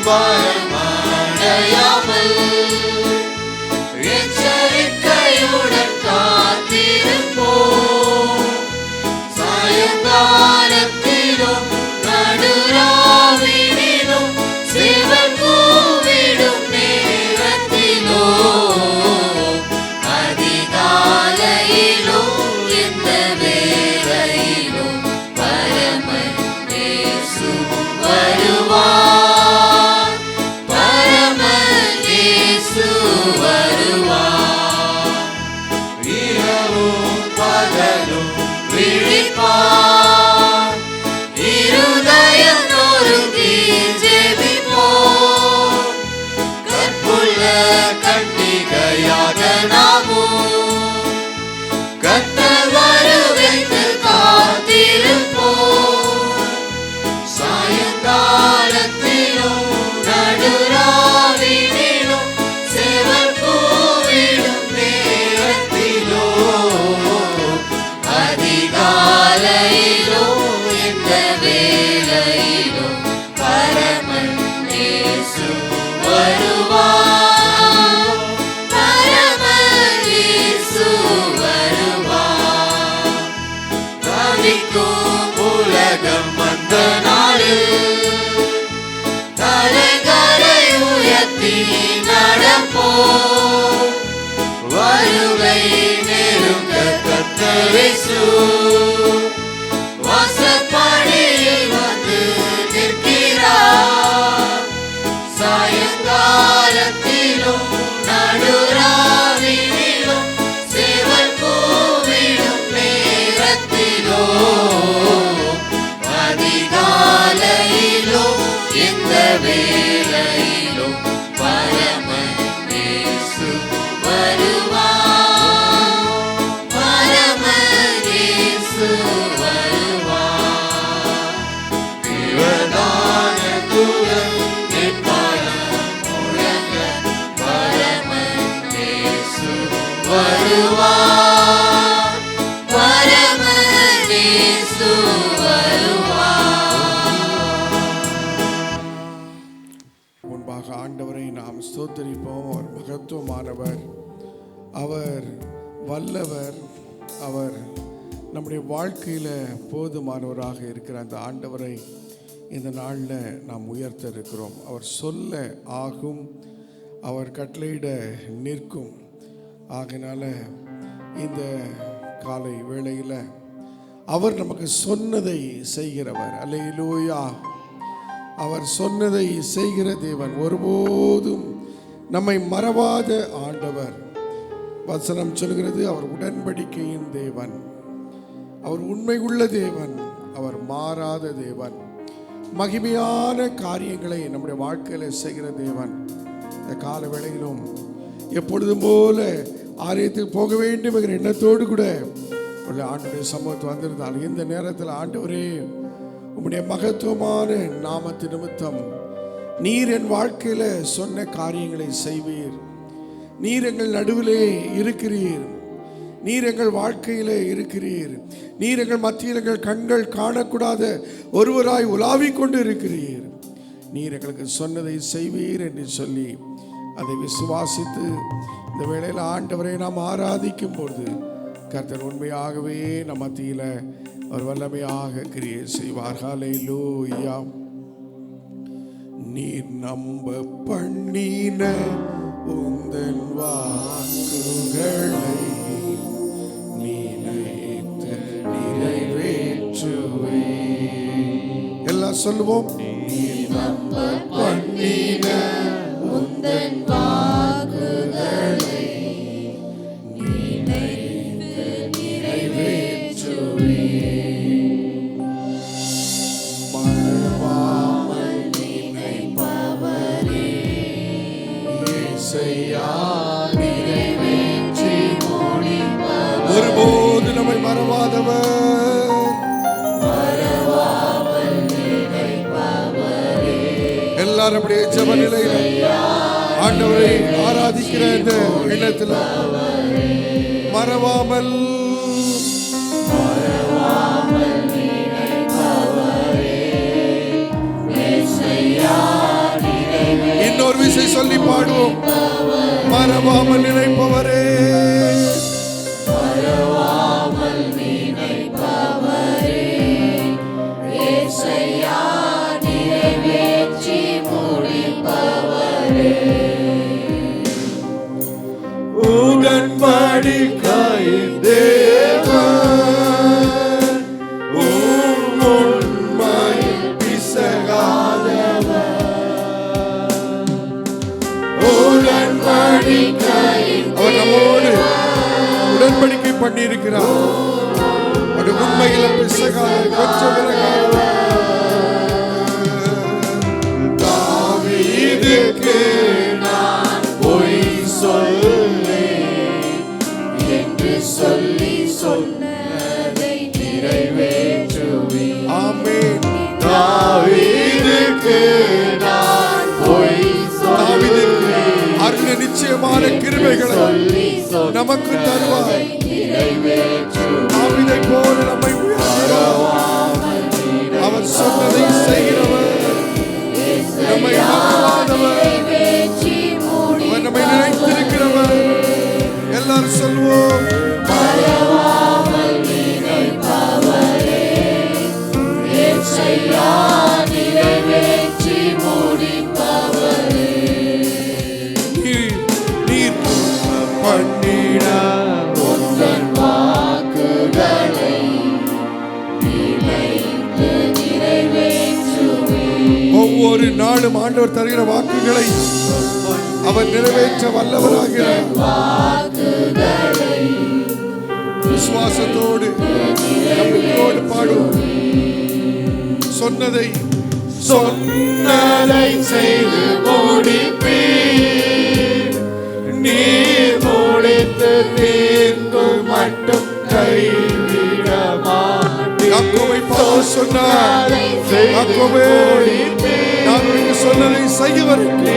பயமடையாமல் எச்சரிக்கையுடன் காத்திருப்போம். சாயங்காலத்திலும் நடுராவினிலும் சிவன் கூவிடும் நேரத்திலோ அதிகாலையிலும் எந்த வேளையிலும் பரமன் இயேசு வருவார். பரமன் இயேசு வருவார். இரவும் பகலும் விழிப்பார். இருதயம் நொறுங்கி ஜெபிப்போம். கற்புள்ள கன்னிகையாக நாமும் கர்த்தர் வருகைக்கு காத்திருப்போம். சாயங்காலத்திலும் நடுராவினிலும் சேவல் கூவிடும் நேரத்திலோ அதிகாலையிலும் எந்த வேளையிலும் பரமன் இயேசு வருவார். பரமன் இயேசு வருவார். தவிக்கும் உலகம் வந்த நாளில் தலைகளை உயர்த்தி நடப்போம். வருகை நெருங்க கர்த்தர் இயேசு வாசற்படியில் வந்து நிற்கிறார். சாயங்காலத்திலும் நடுராவினிலும் சேவல் கூவிடும் நேரத்திலோ அதிகாலையிலும் எந்த வேளையிலும் பரமன் இயேசு வருவார். பரமன் இயேசு வருவார். தேவதான தூதன் நிற்பாலம் முழங்க பரமன் இயேசு வருவார். பரமன் இயேசு முன்பாக ஆண்டவரை நாம் ஸ்தோத்திரிப்போம். அவர் மகத்துவமானவர், அவர் வல்லவர், அவர் நம்முடைய வாழ்க்கையில் போதுமானவராக இருக்கிற அந்த ஆண்டவரை இந்த நாளில் நாம் உயர்த்த இருக்கிறோம். அவர் சொல்ல ஆகும், அவர் கட்டளையிட நிற்கும். ஆகையினால இந்த காலை வேளையில் அவர் நமக்கு சொன்னதை செய்கிறவர். அல்லேலூயா. அவர் சொன்னதை செய்கிற தேவன், ஒருபோதும் நம்மை மறவாத ஆண்டவர். வசனம் சொல்கிறது அவர் உடன்படிக்கையின் தேவன், அவர் உண்மை உள்ள தேவன், அவர் மாறாத தேவன், மகிமையான காரியங்களை நம்முடைய வாழ்க்கையில் செய்கிற தேவன். இந்த கால வேளையிலும் எப்பொழுதும் போல ஆலயத்துக்கு போக வேண்டும் என்கிற எண்ணத்தோடு கூட உள்ள ஆண்டவருடைய சமூகத்தை வந்திருந்தால் இந்த நேரத்தில் ஆண்டவரே உம்முடைய மகத்துவமான நாமத்து நிமித்தம் நீர் என் வாழ்க்கையில் சொன்ன காரியங்களை செய்வீர். நீர் எங்கள் நடுவிலே இருக்கிறீர். நீர் எங்கள் வாழ்க்கையிலே இருக்கிறீர். நீர் எங்கள் மத்தியில் எங்கள் கண்கள் காணக்கூடாத ஒருவராய் உலாவிக் கொண்டு இருக்கிறீர். நீர் எங்களுக்கு சொன்னதை செய்வீர் என்று சொல்லி அதை விசுவாசித்து இந்த வேளையில் ஆண்டவரை நாம் ஆராதிக்கும் பொழுது கர்த்தர் உண்மையாகவே நம் மத்தியில் அவர் வல்லமையாக கிரியை செய்வார். ஹல்லேலூயா. நீர் நம்ப பண்ணின உந்தன் வாக்குகளை நினைத்து நிறைவேற்றுவே. எல்லாம் சொல்லுவோம். நீர் நம்ப பண்ணின உந்தன் வாக்குகளை நினைத்து நிறைவேற்றுவே. மறவாமல் நினைப்பவரே இயேசையா, நிறைவேற்றி முடிப்பவர். ஒருபோது நம்மை மறவாதவர், மறவாமல் நினைப்பவரே. எல்லாரும் அப்படியே ஜெப நிலையில் ஆண்டவரை ஆராதிக்கிற இந்த எண்ணத்தில் மறவாமல் நினைப்பவரே இயேசையா, நிறைவேற்றி சொல்லி பாடுவோம். மறவாமல் நினைப்பவரே, மறவாமல் நினைப்பவரே, ஏசையா நிறைவேற்றி முடிப்பவரே, உடன்படிக்கை தேவன், உண்மையில் பிசகாதவர், உடன்படிக்கை அவர் நம்மோடு உடன்படிக்கை பண்ணி இருக்கிறார். அது உண்மையில் பிசகாத கொஞ்சம் தாவீதுக்கு நான் பொய் சொல்லேன் என்று சொல்லி சொன்னதை நிறைவேற்றுவேன். ஆமென். தாவீதுக்கு நான் பொய் சொல்லேன், அருள் நிச்சயமான கிருபைகளை நமக்கு தருவார். தாவீதை போல நம்மை உயர்த்துவார். அவர் சொன்னதை செய்கிறவர், நம்மை மறவாதவர், அவர் நம்மை நினைத்திருக்கிறவர். எல்லாரும் சொல்வோம். மறவாமல் நினைப்பவரே, ஏசையா நிறைவேற்றி முடிப்பவரே, நீர் பண்ணிட உந்தன் வாக்குகளை நினைத்து நிறைவேற்றுவேன். ஒவ்வொரு நாளும் ஆண்டவர் தருகிற வாக்குகளை அவர் நிறைவேற்ற வல்லவராகிறார். வாக்குகளை விசுவாசத்தோடு நம்பிக்கையோடு பாடுவோம். சொன்னதை செய்து முடிப்பீர், நீர் முடித்து தீர்ந்து மட்டும் கைவிட மாட்டீர். யாக்கோபை பார்த்து சொன்னார், யாக்கோபே, நான் உனக்கு சொன்னதை செய்யவருக்கு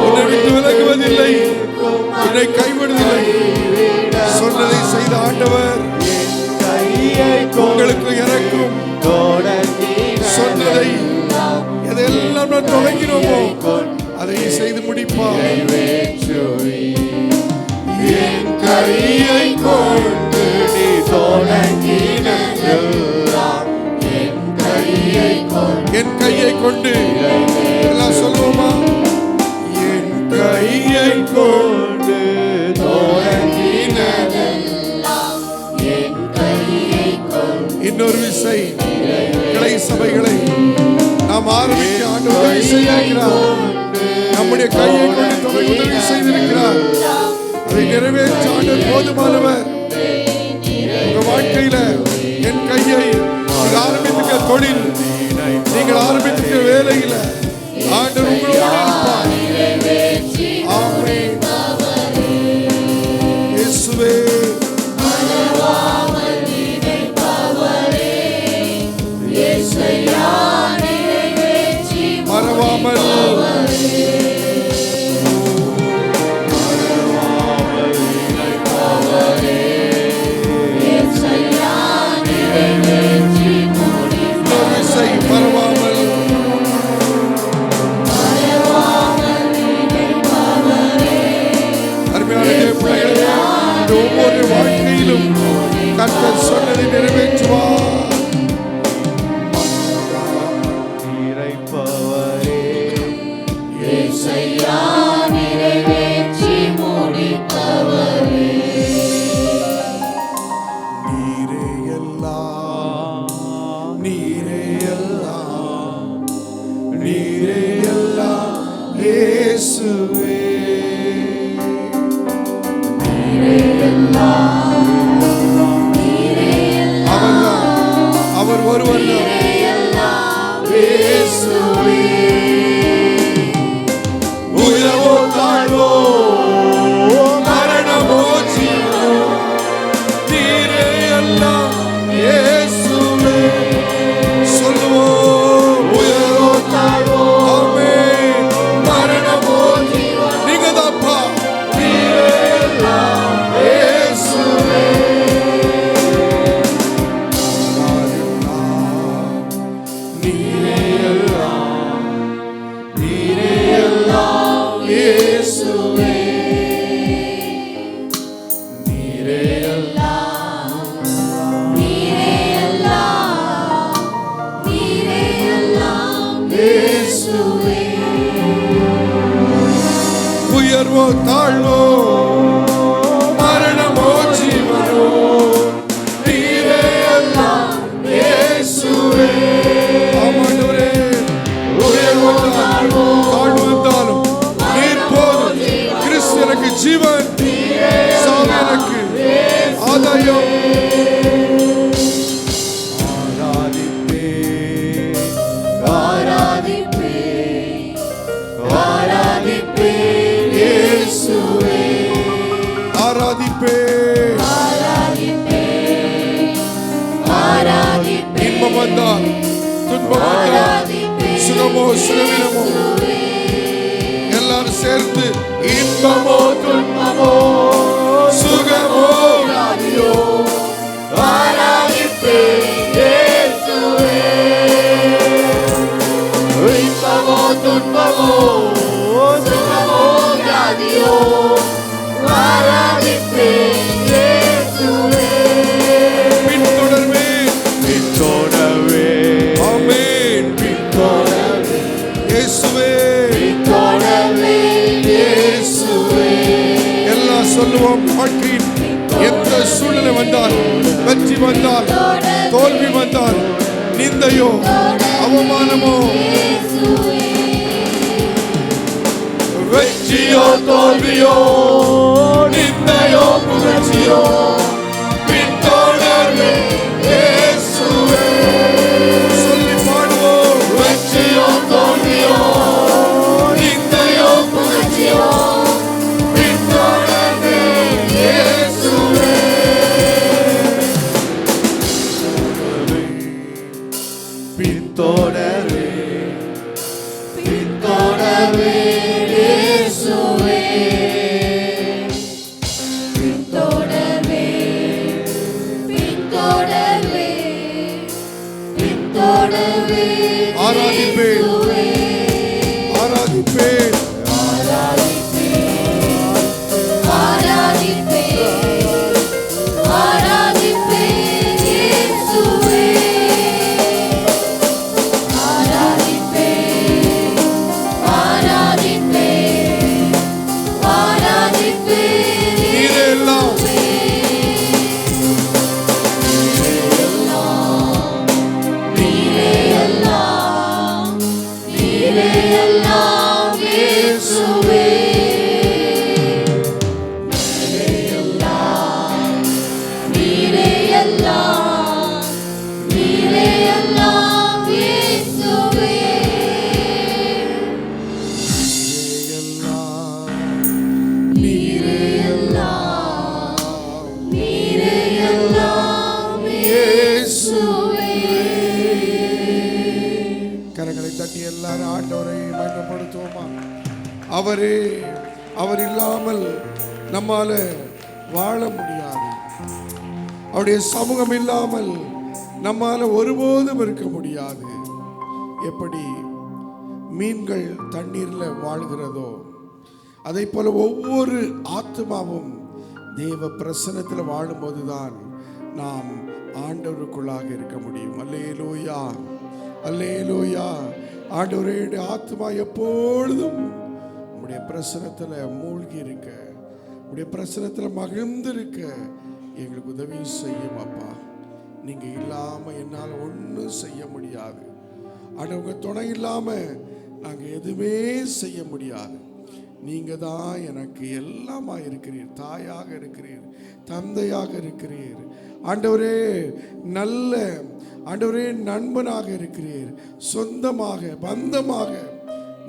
உன்னை விட்டு விலகுவதில்லை, உன்னை கைவிடுவதில்லை. சொன்னதை செய்த ஆண்டவர் உங்களுக்கு இறக்கும். சொன்னதை எதெல்லாம் நான் தொடங்கினோமோ அதை செய்து முடிப்பார். என் கையை கொண்டு நீ தொடங்கினதெல்லாம், என் கையை கொண்டு எல்லாம் சொல்லுவோமா? என் கையை கொண்டு தொடங்கினதெல்லாம், இன்னொரு விசை கிளை சபைகளை நாம் ஆரம்பிக்க ஆண்டவர் உதவி செய்திருக்கிறார். நம்முடைய கையை கொண்டு தொடங்கி உதவி செய்திருக்கிறார். அதை நிறைவேற்ற ஆண்டவர் போதுமானவர். உங்க வாழ்க்கையில என் கையை நீங்கள் ஆரம்பித்துக்க தொழில், நீங்கள் ஆரம்பித்துக்க வேலையில ஆண்டவர் உங்களோடு இருப்பார். ஆமென். இயேசுவே, மறவாமல் நினைப்பவரே, ஏசையா நிறைவேற்றி மறவாமல் முடிப்பவரே, ஏசையா நிறைவேற்றி இன்னொரு விசை மறவாமல் மறவாமல் நினைப்பவரே, அருமையான பிள்ளைகளே, இந்த ஒவ்வொரு வாழ்க்கையிலும் கர்த்தர் சொன்னதை நிறைவேற்றுவார். ஏசையா நிறைவேற்றி முடிப்பவரே, நீரே எல்லாம், நீரே எல்லாம், நீரே எல்லாம் இயேசுவே. அவர்தான், அவர் ஒருவர் இயேசுவே. உயர்வோ தாழ்வோ, மரணமோ ஜீவனோ, நீரே எல்லாம் இயேசுவே. சொல்லுவோம். உயர்வோ தாழ்வோ, ஆமென், மரணமோ ஜீவனோ, நீங்க தான்ப்பா. நீரே எல்லாம் இயேசுவே. நீரே எல்லாம் இயேசுவே உயர்வோ தாழ்வோ மரணமோ ஜீவனோ நீரே எல்லாம் இயேசுவே. ஆமாண்டவரே, உயர்வோ தாழ்வோ வந்தாலும் நீர் போதும். கிறிஸ்து எனக்கு ஜீவன், சாவு எனக்கு ஆதாயம். இன்பம் வந்தால் துன்பம் வந்தால் சுகமோ சுகவீனமோ எல்லாரும் சேர்ந்து இன்பமோ துன்பமோ சுகமோ வியாதியோ ஆராதிப்பேன் இயேசுவே. இன்பமோ துன்பமோ சுகமோ வியாதியோ ஆராதிப்பேன் இயேசுவே. பின்தொடர்வே ஆமென். பின்தொடர்வே இயேசுவே, பின்தொடர்வே இயேசுவே. எல்லாம் சொல்லுவோம். வாழ்க்கையின் எந்த சூழ்நிலை வந்தாலும், வெற்றி வந்தால் தோல்வி வந்தால், நிந்தையோ அவமானமோ, வெற்றியோ தோல்வியோ நிந்தையோ புகழ்ச்சியோ பின்தொடர்வே இயேசுவே. சொல்லி பாடுவோம். வெற்றியோ தோல்வியோ நிந்தையோ புகழ்ச்சியோ பின்தொடர்வே இயேசுவே. பின்தொடர்வே பின்தொடர்வே இயேசுவே. பின்தொடர்வே பின்தொடர்வே பின்தொடர்வே ஆராதிப்பேன் ஆராதிப்பேன் எல்லாரும் ஆண்டவரை மகிமைப்படுத்துவோமா? அவரே, அவர் இல்லாமல் நம்மால வாழ முடியாது. அவருடைய சமூகம் இல்லாமல் நம்மால ஒருபோதும் இருக்க முடியாது. எப்படி மீன்கள் தண்ணீர்ல வாழ்கிறதோ அதை போல ஒவ்வொரு ஆத்மாவும் தேவ பிரசன்னத்தில் வாழும்போதுதான் நாம் ஆண்டவருக்குள்ளாக இருக்க முடியும். அல்லேலூயா, அல்லேலூயா. ஆண்டவரே, ஆத்மா எப்பொழுதும் உடைய பிரசன்னத்தில் மூழ்கி இருக்க, உடைய பிரசன்னத்தில் மகிழ்ந்து இருக்க எங்களுக்கு உதவி செய்யும் அப்பா. நீங்க இல்லாம என்னால் ஒன்றும் செய்ய முடியாது. ஆண்டவர், உங்க துணை இல்லாம நாங்க எதுவுமே செய்ய முடியாது. நீங்க தான் எனக்கு எல்லாமா இருக்கிறீர். தாயாக இருக்கிறீர், தந்தையாக இருக்கிறீர். ஆண்டவரே, நல்ல ஆண்டவரே, நண்பனாக இருக்கிறீர். சொந்தமாக பந்தமாக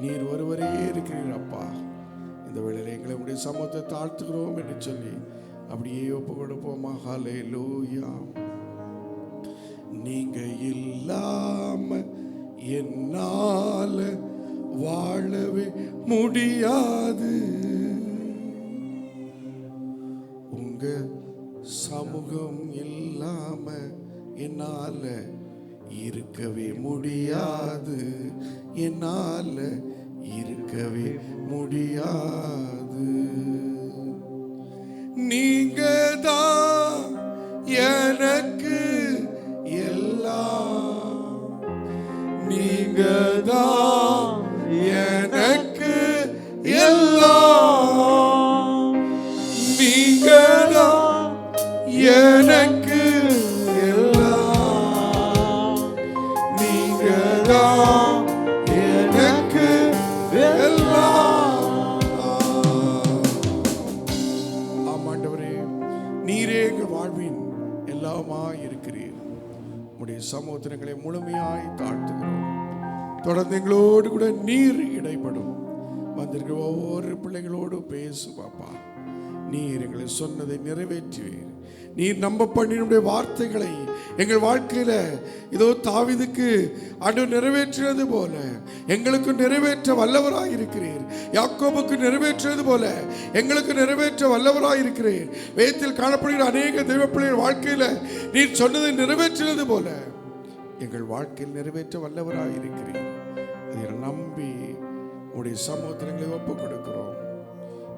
நீர் ஒருவரே இருக்கிறீர் அப்பா. இந்த வேளையில் எங்களை உடைய சமூகத்தை தாழ்த்துகிறோம் என்று சொல்லி அப்படியே ஒப்பு கொடுப்போமா? ஹல்லேலூயா. நீங்க இல்லாம என்னால வாழவே முடியாது. உங்க சமூகம் இல்லாம என்னால இருக்கவே முடியாது. என்னால இருக்கவே முடியாது. நீங்க தான் எனக்கு எல்லாம். நீங்க தான் உம்முடைய சமூகத்தினங்களை முழுமையாய் தாழ்த்துகிறோம். தொடர்ந்து எங்களோடு கூட நீர் இடைப்படும். வந்திருக்கிற ஒவ்வொரு பிள்ளைகளோடு பேசும் அப்பா. நீர் எங்களை சொன்னதை நிறைவேற்றுவீர். நீர் நம்ப பண்ணினுடைய வார்த்தைகளை எங்கள் வாழ்க்கையில இதோ தாவீதுக்கு ஆண்டவர் நிறைவேற்றியது போல எங்களுக்கு நிறைவேற்ற வல்லவராய் இருக்கிறீர். யாக்கோபுக்கு நிறைவேற்றியது போல எங்களுக்கு நிறைவேற்ற வல்லவராய் இருக்கிறீர். வேதத்தில் காணப்படுகிற அநேக தெய்வ பிள்ளைகள் வாழ்க்கையில நீர் சொன்னதை நிறைவேற்றியது போல எங்கள் வாழ்க்கையில் நிறைவேற்ற வல்லவராய் இருக்கிறீர். அதை நம்பி உடைய சமூகத்தில் எங்களை ஒப்புக் கொடுக்கிறோம்.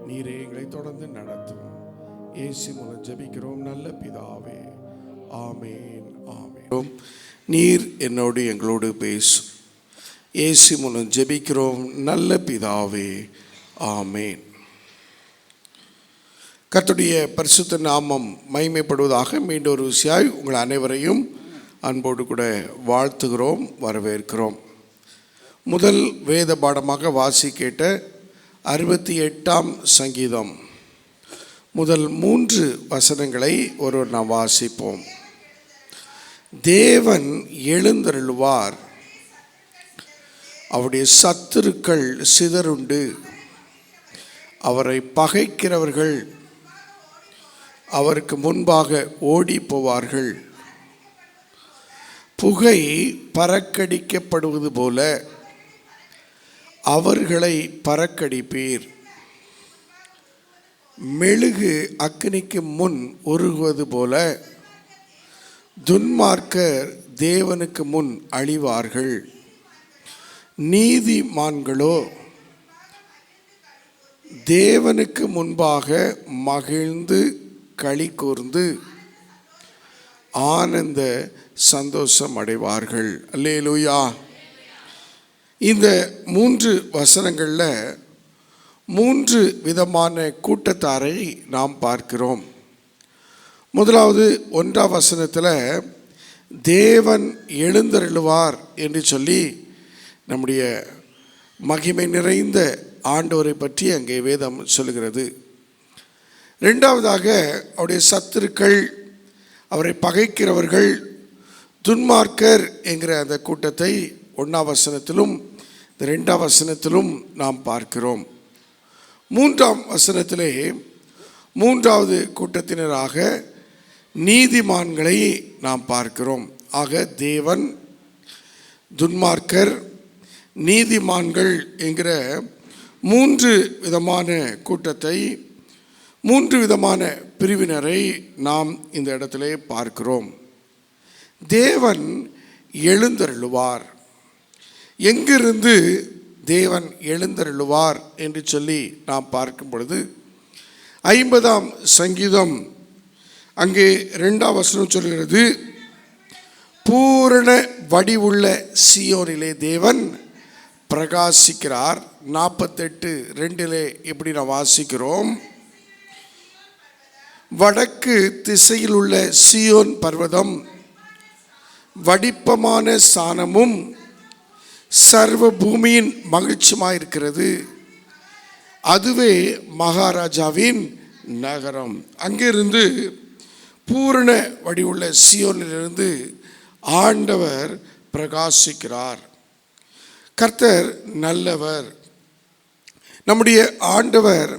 நீரே எங்களை தொடர்ந்து நடத்தும். இயேசு மூலம் ஜெபிக்கிறோம் நல்ல பிதாவே, ஆமேன் ஆமேன். நீர் என்னோடு எங்களோடு பேசும். இயேசு மூலம் ஜெபிக்கிறோம் நல்ல பிதாவே, ஆமேன். கர்த்தருடைய பரிசுத்த நாமம் மகிமைப்படுவதாக. மீண்டும் ஒரு விஷயம் உங்கள் அனைவரையும் அன்போடு கூட வாழ்த்துகிறோம், வரவேற்கிறோம். முதல் வேத பாடமாக வாசிக்கேட்ட 68ஆம் சங்கீதம் முதல் 3 வசனங்களை நாம் வாசிப்போம். தேவன் எழுந்தருளுவார், அவருடைய சத்துருக்கள் சிதறுண்டு, அவரை பகைக்கிறவர்கள் அவருக்கு முன்பாக ஓடி போவார்கள். புகை பறக்கடிக்கப்படுவது போல அவர்களை பறக்கடிப்பீர். மெழுகு அக்கினிக்கு முன் உருகுவது போல துன்மார்க்கர் தேவனுக்கு முன் அழிவார்கள். நீதிமான்களோ தேவனுக்கு முன்பாக மகிழ்ந்து களி கூர்ந்து ஆனந்த சந்தோஷம் அடைவார்கள். அல்லேலூயா. இந்த 3 வசனங்களில் 3 விதமான கூட்டத்தாரை நாம் பார்க்கிறோம். முதலாவது 1ஆம் வசனத்தில் தேவன் எழுந்தருளுவார் என்று சொல்லி நம்முடைய மகிமை நிறைந்த ஆண்டவரை பற்றி அங்கே வேதம் சொல்லுகிறது. 2ஆவதாக அவருடைய சத்துருக்கள், அவரை பகைக்கிறவர்கள், துன்மார்க்கர் என்கிற அந்த கூட்டத்தை 1ஆம் வசனத்திலும் 2ஆம் வசனத்திலும் நாம் பார்க்கிறோம். 3ஆம் வசனத்திலே 3வது கூட்டத்தினராக நீதிமான்களை நாம் பார்க்கிறோம். ஆக தேவன், துன்மார்க்கர், நீதிமான்கள் என்கிற 3 விதமான கூட்டத்தை, 3 விதமான பிரிவினரை நாம் இந்த இடத்திலே பார்க்கிறோம். தேவன் எழுந்தருளுவார். எங்கிருந்து தேவன் எழுந்தருளுவார் என்று சொல்லி நாம் பார்க்கும் பொழுது 50ஆம் சங்கீதம் அங்கே 2ஆம் வசனம் சொல்கிறது, பூரண வடிவுள்ள சீயோனிலே தேவன் பிரகாசிக்கிறார். 48:2 இப்படி நாம் வாசிக்கிறோம். வடக்கு திசையில் உள்ள சீயோன் பர்வதம் வடிப்பமான சாணமும் சர்வ பூமியின் மகிழ்ச்சியுமாயிருக்கிறது. அதுவே மகாராஜாவின் நகரம். அங்கிருந்து பூரண வடிவுள்ள சீயோனிலிருந்து ஆண்டவர் பிரகாசிக்கிறார். கர்த்தர் நல்லவர். நம்முடைய ஆண்டவர்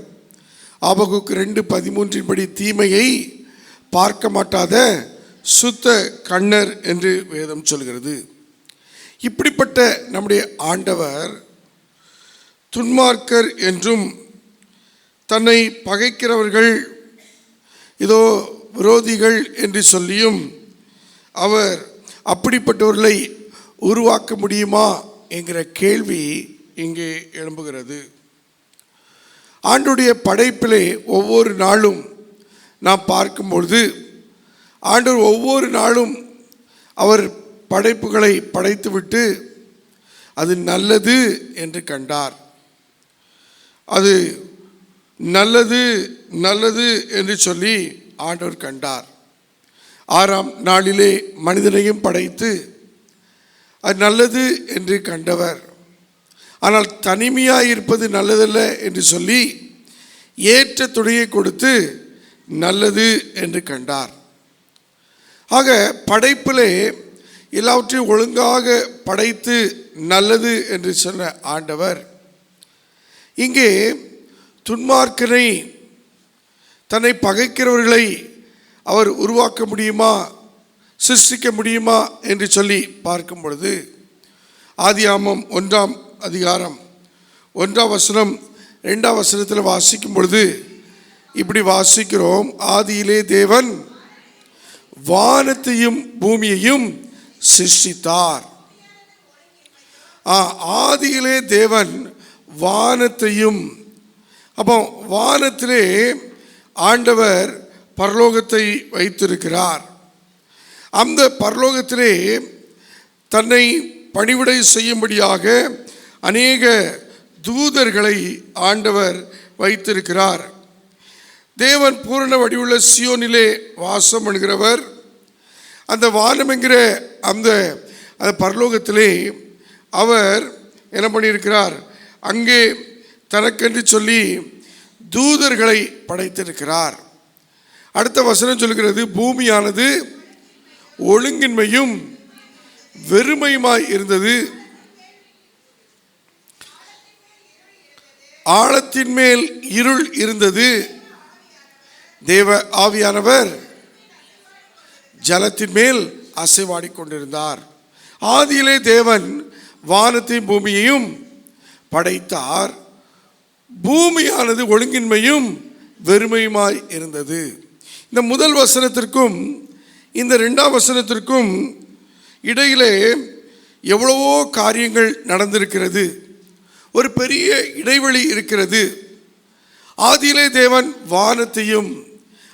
ஆபகுக்கு 2:13 படி தீமையை பார்க்க மாட்டாத சுத்த கண்ணர் என்று வேதம் சொல்கிறது. இப்படிப்பட்ட நம்முடைய ஆண்டவர் துன்மார்க்கர் என்றும் தன்னை பகைக்கிறவர்கள் இதோ விரோதிகள் என்று சொல்லியும் அவர் அப்படிப்பட்டவர்களை உருவாக்க முடியுமா என்கிற கேள்வி இங்கே எழும்புகிறது. ஆண்டுடைய படைப்பிலே ஒவ்வொரு நாளும் நாம் பார்க்கும்பொழுது ஆண்டவர் ஒவ்வொரு நாளும் அவர் படைப்புகளை படைத்துவிட்டு அது நல்லது என்று கண்டார். அது நல்லது நல்லது என்று சொல்லி ஆண்டவர் கண்டார். 6ஆம் நாளிலே மனிதனையும் படைத்து அது நல்லது என்று கண்டவர். ஆனால் தனிமையாக இருப்பது நல்லதல்ல என்று சொல்லி ஏற்ற துணையை கொடுத்து நல்லது என்று கண்டார். ஆக படைப்பிலே எல்லாவற்றையும் ஒழுங்காக படைத்து நல்லது என்று சொன்ன ஆண்டவர் இங்கே துன்மார்க்கனை, தன்னை பகைக்கிறவர்களை அவர் உருவாக்க முடியுமா, சிருஷ்டிக்க முடியுமா என்று சொல்லி பார்க்கும் பொழுது ஆதியாகமம் 1ஆம் அதிகாரம் 1ஆம் வசனம் 2ஆம் வசனத்தில் வாசிக்கும் பொழுது இப்படி வாசிக்கிறோம். ஆதியிலே தேவன் வானத்தையும் பூமியையும் சிருஷ்டித்தார். ஆதியிலே தேவன் வானத்தையும், அப்போ வானத்திலே ஆண்டவர் பரலோகத்தை வைத்திருக்கிறார். அந்த பரலோகத்திலே தன்னை பணிவிடை செய்யும்படியாக அநேக தூதர்களை ஆண்டவர் வைத்திருக்கிறார். தேவன் பூரண வடிவுள்ள சியோனிலே வாசம் பண்ணுகிறவர். அந்த வானம் என்கிற அந்த பரலோகத்திலே அவர் என்ன பண்ணியிருக்கிறார், அங்கே தனக்கென்று சொல்லி தூதர்களை படைத்திருக்கிறார். அடுத்த வசனம் சொல்கிறது, பூமியானது ஒழுங்கின்மையும் வெறுமையுமாய் இருந்தது, ஆழத்தின் மேல் இருள் இருந்தது, தேவ ஆவியானவர் ஜலத்தின் மேல் அசைவாடிக் கொண்டிருந்தார். ஆதியிலே தேவன் வானத்தையும் பூமியையும் படைத்தார். பூமியானது ஒழுங்கின்மையும் வெறுமையுமாய் இருந்தது. இந்த முதல் வசனத்திற்கும் இந்த 2ஆம் வசனத்திற்கும் இடையிலே எவ்வளவோ காரியங்கள் நடந்திருக்கிறது. ஒரு பெரிய இடைவெளி இருக்கிறது. ஆதியிலே தேவன் வானத்தையும்,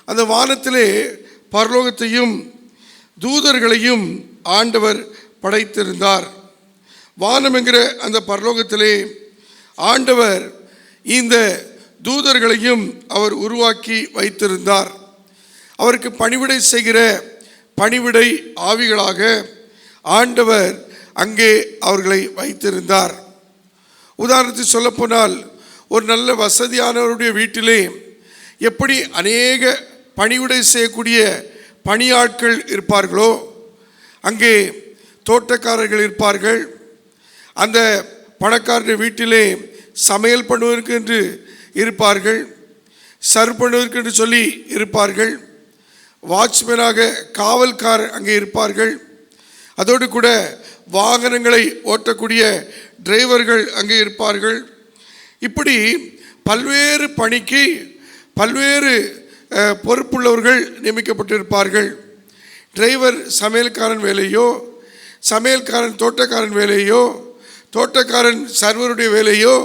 அந்த வானத்திலே பரலோகத்தையும் தூதர்களையும் ஆண்டவர் படைத்திருந்தார். வானம் என்கிற அந்த பரலோகத்திலே ஆண்டவர் இந்த தூதர்களையும் அவர் உருவாக்கி வைத்திருந்தார். அவருக்கு பணிவிடை செய்கிற பணிவிடை ஆவிகளாக ஆண்டவர் அங்கே அவர்களை வைத்திருந்தார். உதாரணத்துக்கு சொல்லப்போனால், ஒரு நல்ல வசதியானவருடைய வீட்டிலே எப்படி அநேக பணிவிடை செய்யக்கூடிய பணியாட்கள் இருப்பார்களோ, அங்கே தோட்டக்காரர்கள் இருப்பார்கள். அந்த பணக்காரருடைய வீட்டிலே சமையல் பண்ணுவதற்கு என்று இருப்பார்கள், சர்வ் பண்ணுவதற்கு என்று சொல்லி இருப்பார்கள், வாட்ச்மேனாக காவல்காரர் அங்கே இருப்பார்கள், அதோடு கூட வாகனங்களை ஓட்டக்கூடிய டிரைவர்கள் அங்கே இருப்பார்கள். இப்படி பல்வேறு பணிக்கு பல்வேறு பொறுப்புள்ளவர்கள் நியமிக்கப்பட்டிருப்பார்கள். டிரைவர் சமையல்காரன் வேலையோ, சமையல்காரன் தோட்டக்காரன் வேலையோ, தோட்டக்காரன் சர்வருடைய வேலையோ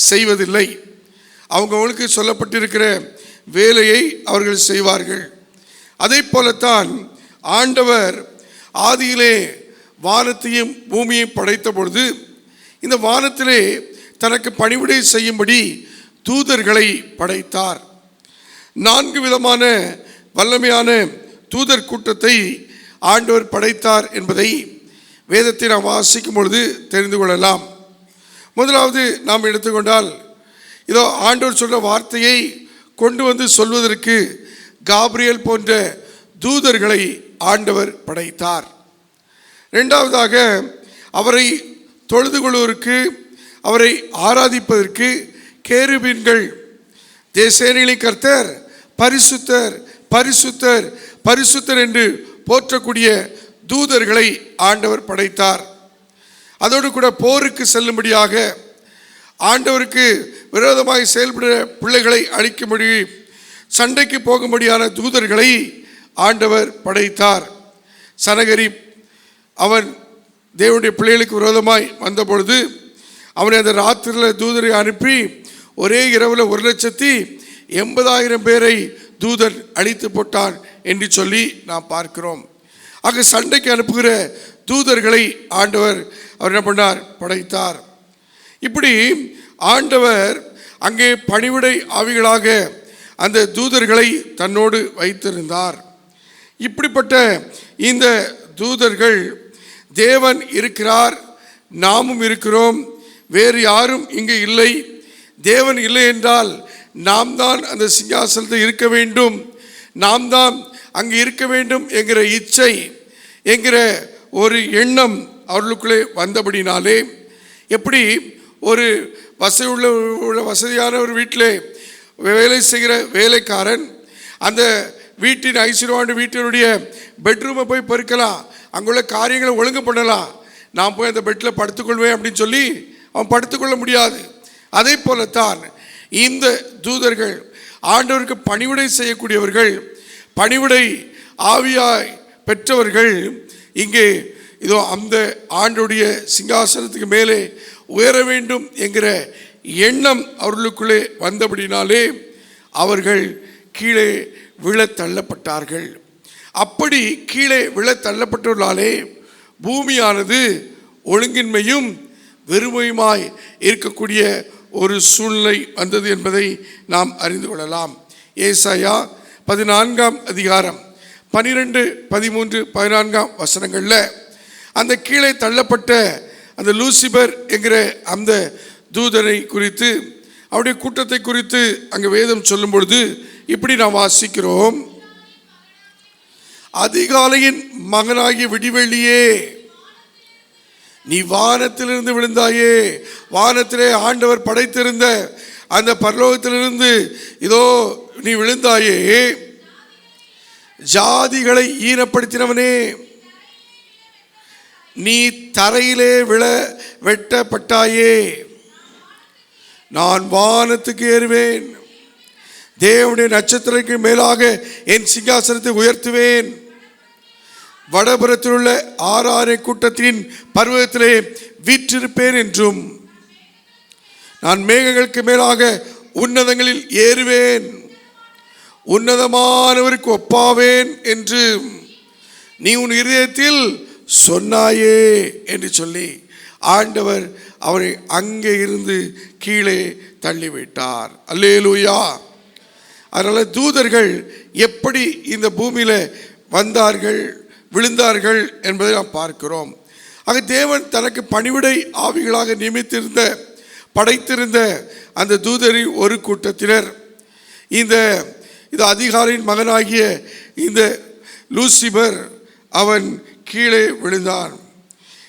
செய்வதில்லை. அவங்களுக்கு சொல்லப்பட்டிருக்கிற வேலையை அவர்கள் செய்வார்கள். அதை போலத்தான் ஆண்டவர் ஆதியிலே வானத்தையும் பூமியையும் படைத்த பொழுது இந்த வானத்திலே தனக்கு பணிவிடை செய்யும்படி தூதர்களை படைத்தார். 4 விதமான வல்லமையான தூதர் கூட்டத்தை ஆண்டவர் படைத்தார் என்பதை வேதத்தை நாம் வாசிக்கும் பொழுது தெரிந்து கொள்ளலாம். முதலாவது நாம் எடுத்துக்கொண்டால், இதோ ஆண்டவர் சொல்ற வார்த்தையை கொண்டு வந்து சொல்வதற்கு காபிரியல் போன்ற தூதர்களை ஆண்டவர் படைத்தார். இரண்டாவதாக, அவரை தொழுது கொள்வதற்கு, அவரை ஆராதிப்பதற்கு கேருபீன்கள், தேசேனைகளின் கர்த்தர் பரிசுத்தர் பரிசுத்தர் பரிசுத்தர் என்று போற்றக்கூடிய தூதர்களை ஆண்டவர் படைத்தார். அதோடு கூட போருக்கு செல்லும்படியாக, ஆண்டவருக்கு விரோதமாக செயல்படுகிற பிள்ளைகளை அழிக்கும்படி, சண்டைக்கு போகும்படியான தூதர்களை ஆண்டவர் படைத்தார். சனகரிப் அவன் தேவனுடைய பிள்ளைகளுக்கு விரோதமாய் வந்தபொழுது அவனை அந்த ராத்திரியில் தூதரை அனுப்பி ஒரே இரவில் 1,80,000 பேரை தூதன் அழித்து போட்டான் என்று சொல்லி நாம் பார்க்கிறோம். ஆக சண்டைக்கு அனுப்புகிற தூதர்களை ஆண்டவர் அவர் என்ன பண்ணார், படைத்தார். இப்படி ஆண்டவர் அங்கே பணிவிடை ஆவிகளாக அந்த தூதர்களை தன்னோடு வைத்திருந்தார். இப்படிப்பட்ட இந்த தூதர்கள், தேவன் இருக்கிறார், நாமும் இருக்கிறோம், வேறு யாரும் இங்கே இல்லை, தேவன் இல்லை என்றால் நாம் தான் அந்த சிங்காசனத்தில் இருக்க வேண்டும், நாம் தான் அங்கே இருக்க வேண்டும் என்கிற இச்சை, என்கிற ஒரு எண்ணம் அவர்களுக்குள்ளே வந்தபடினாலே, எப்படி ஒரு வசதியான ஒரு வீட்டிலே வேலை செய்கிற வேலைக்காரன் அந்த வீட்டின் ஐஸ்வர்யவான் வீட்டினுடைய பெட்ரூமை போய் பெருக்கலாம், அங்குள்ள காரியங்களை ஒழுங்கு பண்ணலாம், நான் போய் அந்த பெட்டில் படுத்துக்கொள்வேன் அப்படின்னு சொல்லி அவன் படுத்துக்கொள்ள முடியாது. அதே போலத்தான் இந்த தூதர்கள் ஆண்டவருக்கு பணிவிடை செய்யக்கூடியவர்கள், பணிவிடை ஆவியாய் பெற்றவர்கள் இங்கே இதோ அந்த ஆண்டுடைய சிங்காசனத்துக்கு மேலே உயர வேண்டும் என்கிற எண்ணம் அவர்களுக்குள்ளே வந்தபடினாலே அவர்கள் கீழே விழ தள்ளப்பட்டார்கள். அப்படி கீழே விழ தள்ளப்பட்டவர்களாலே பூமியானது ஒழுங்கின்மையும் வெறுமையுமாய் இருக்கக்கூடிய ஒரு சூழ்நிலை வந்தது என்பதை நாம் அறிந்து கொள்ளலாம். ஏசாயா 14ஆம் அதிகாரம் 12, 13, 14 வசனங்களில் அந்த கீழே தள்ளப்பட்ட அந்த லூசிபர் என்கிற அந்த தூதனை குறித்து, அவருடைய கூட்டத்தை குறித்து அங்கே வேதம் சொல்லும் பொழுது இப்படி நாம் வாசிக்கிறோம். அதிகாலையின் மகனாகிய விடிவெள்ளியே, நீ வானத்திலிருந்து விழுந்தாயே. வானத்திலே ஆண்டவர் படைத்திருந்த அந்த பரலோகத்திலிருந்து இதோ நீ விழுந்தாயே. ஜாதிகளை ஈனப்படுத்தினவனே, நீ தரையிலே விழ வெட்டப்பட்டாயே. நான் வானத்துக்கு ஏறுவேன், தேவனுடைய நட்சத்திரத்துக்கு மேலாக என் சிங்காசனத்தை உயர்த்துவேன். வடபுறத்தில் உள்ள ஆராரை கூட்டத்தின் பர்வதத்திலே வீற்றிருப்பேன் என்றும், நான் மேகங்களுக்கு மேலாக உன்னதங்களில் ஏறுவேன், உன்னதமானவருக்கு ஒப்பாவேன் என்று நீ உன் இதயத்தில் சொன்னாயே என்று சொல்லி ஆண்டவர் அவரை அங்கே இருந்து கீழே தள்ளிவிட்டார். அல்லேலூயா. அதனால் தூதர்கள் எப்படி இந்த பூமியில் வந்தார்கள், விழுந்தார்கள் என்பதை நாம் பார்க்கிறோம். ஆக தேவன் தனக்கு பணிவிடை ஆவிகளாக நியமித்திருந்த படைத்திருந்த அந்த தூதரின் ஒரு கூட்டத்தினர் இது அதிகாரியின் மகனாகிய இந்த லூசிபர் அவன் கீழே விழுந்தான்.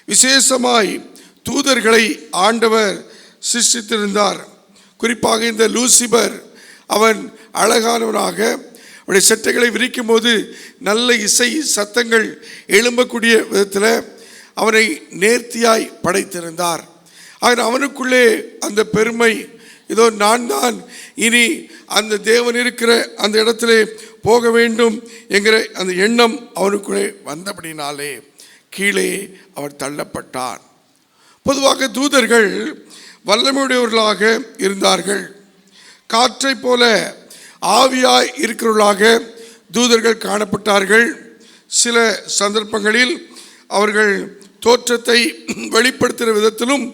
விசேஷமாய் தூதர்களை ஆண்டவர் சிருஷ்டித்திருந்தார். குறிப்பாக இந்த லூசிபர் அவன் அழகானவனாக, அவருடைய சட்டைகளை விரிக்கும் போது நல்ல இசை சத்தங்கள் எழும்பக்கூடிய விதத்தில் அவனை நேர்த்தியாய் படைத்திருந்தார். ஆக அவனுக்குள்ளே அந்த பெருமை, இதோ நான் தான் இனி அந்த தேவன் இருக்கிற அந்த இடத்திலே போக வேண்டும் என்கிற அந்த எண்ணம் அவனுக்குள்ளே வந்தபடினாலே கீழே அவர் தள்ளப்பட்டார். பொதுவாக தூதர்கள் வல்லமையுடையவர்களாக இருந்தார்கள். காற்றை போல ஆவியாய் இருக்கிறவர்களாக தூதர்கள் காணப்பட்டார்கள். சில சந்தர்ப்பங்களில் அவர்கள் தோற்றத்தை வெளிப்படுத்துகிற விதத்திலும்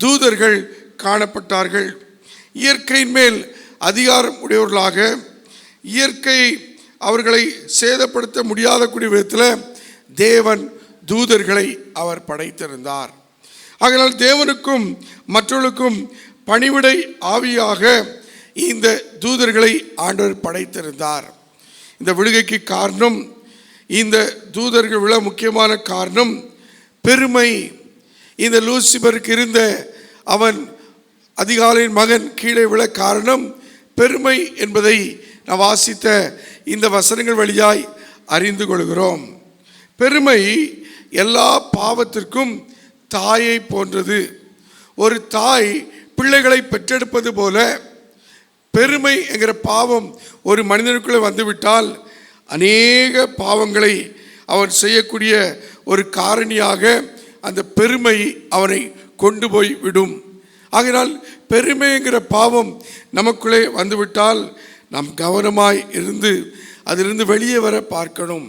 தூதர்கள் காணப்பட்டார்கள். இயற்கையின் மேல் அதிகாரம் உடையவர்களாக, இயற்கை அவர்களை சேதப்படுத்த முடியாத கூடிய விதத்தில் தேவன் தூதர்களை அவர் படைத்திருந்தார். ஆகையால் தேவனுக்கும் மற்றவர்களுக்கும் பணிவிடை ஆவியாக இந்த தூதர்களை ஆண்டவர் படைத்திருந்தார். இந்த விழுகைக்கு காரணம், இந்த தூதர்கள் விழ முக்கியமான காரணம் பெருமை. இந்த லூசிபருக்கு இருந்த அவன் அதிகாலையின் மகன் கீழே விழ காரணம் பெருமை என்பதை நான் வாசித்த இந்த வசனங்கள் வழியாய் அறிந்து கொள்கிறோம். பெருமை எல்லா பாவத்திற்கும் தாயை போன்றது. ஒரு தாய் பிள்ளைகளை பெற்றெடுப்பது போல பெருமை என்கிற பாவம் ஒரு மனிதனுக்குள்ளே வந்துவிட்டால் அநேக பாவங்களை அவன் செய்யக்கூடிய ஒரு காரணியாக அந்த பெருமை அவனை கொண்டு போய் விடும். ஆகையினால் பெருமைங்கிற பாவம் நமக்குள்ளே வந்துவிட்டால் நாம் கவனமாய் இருந்து அதிலிருந்து வெளியே வர பார்க்கணும்.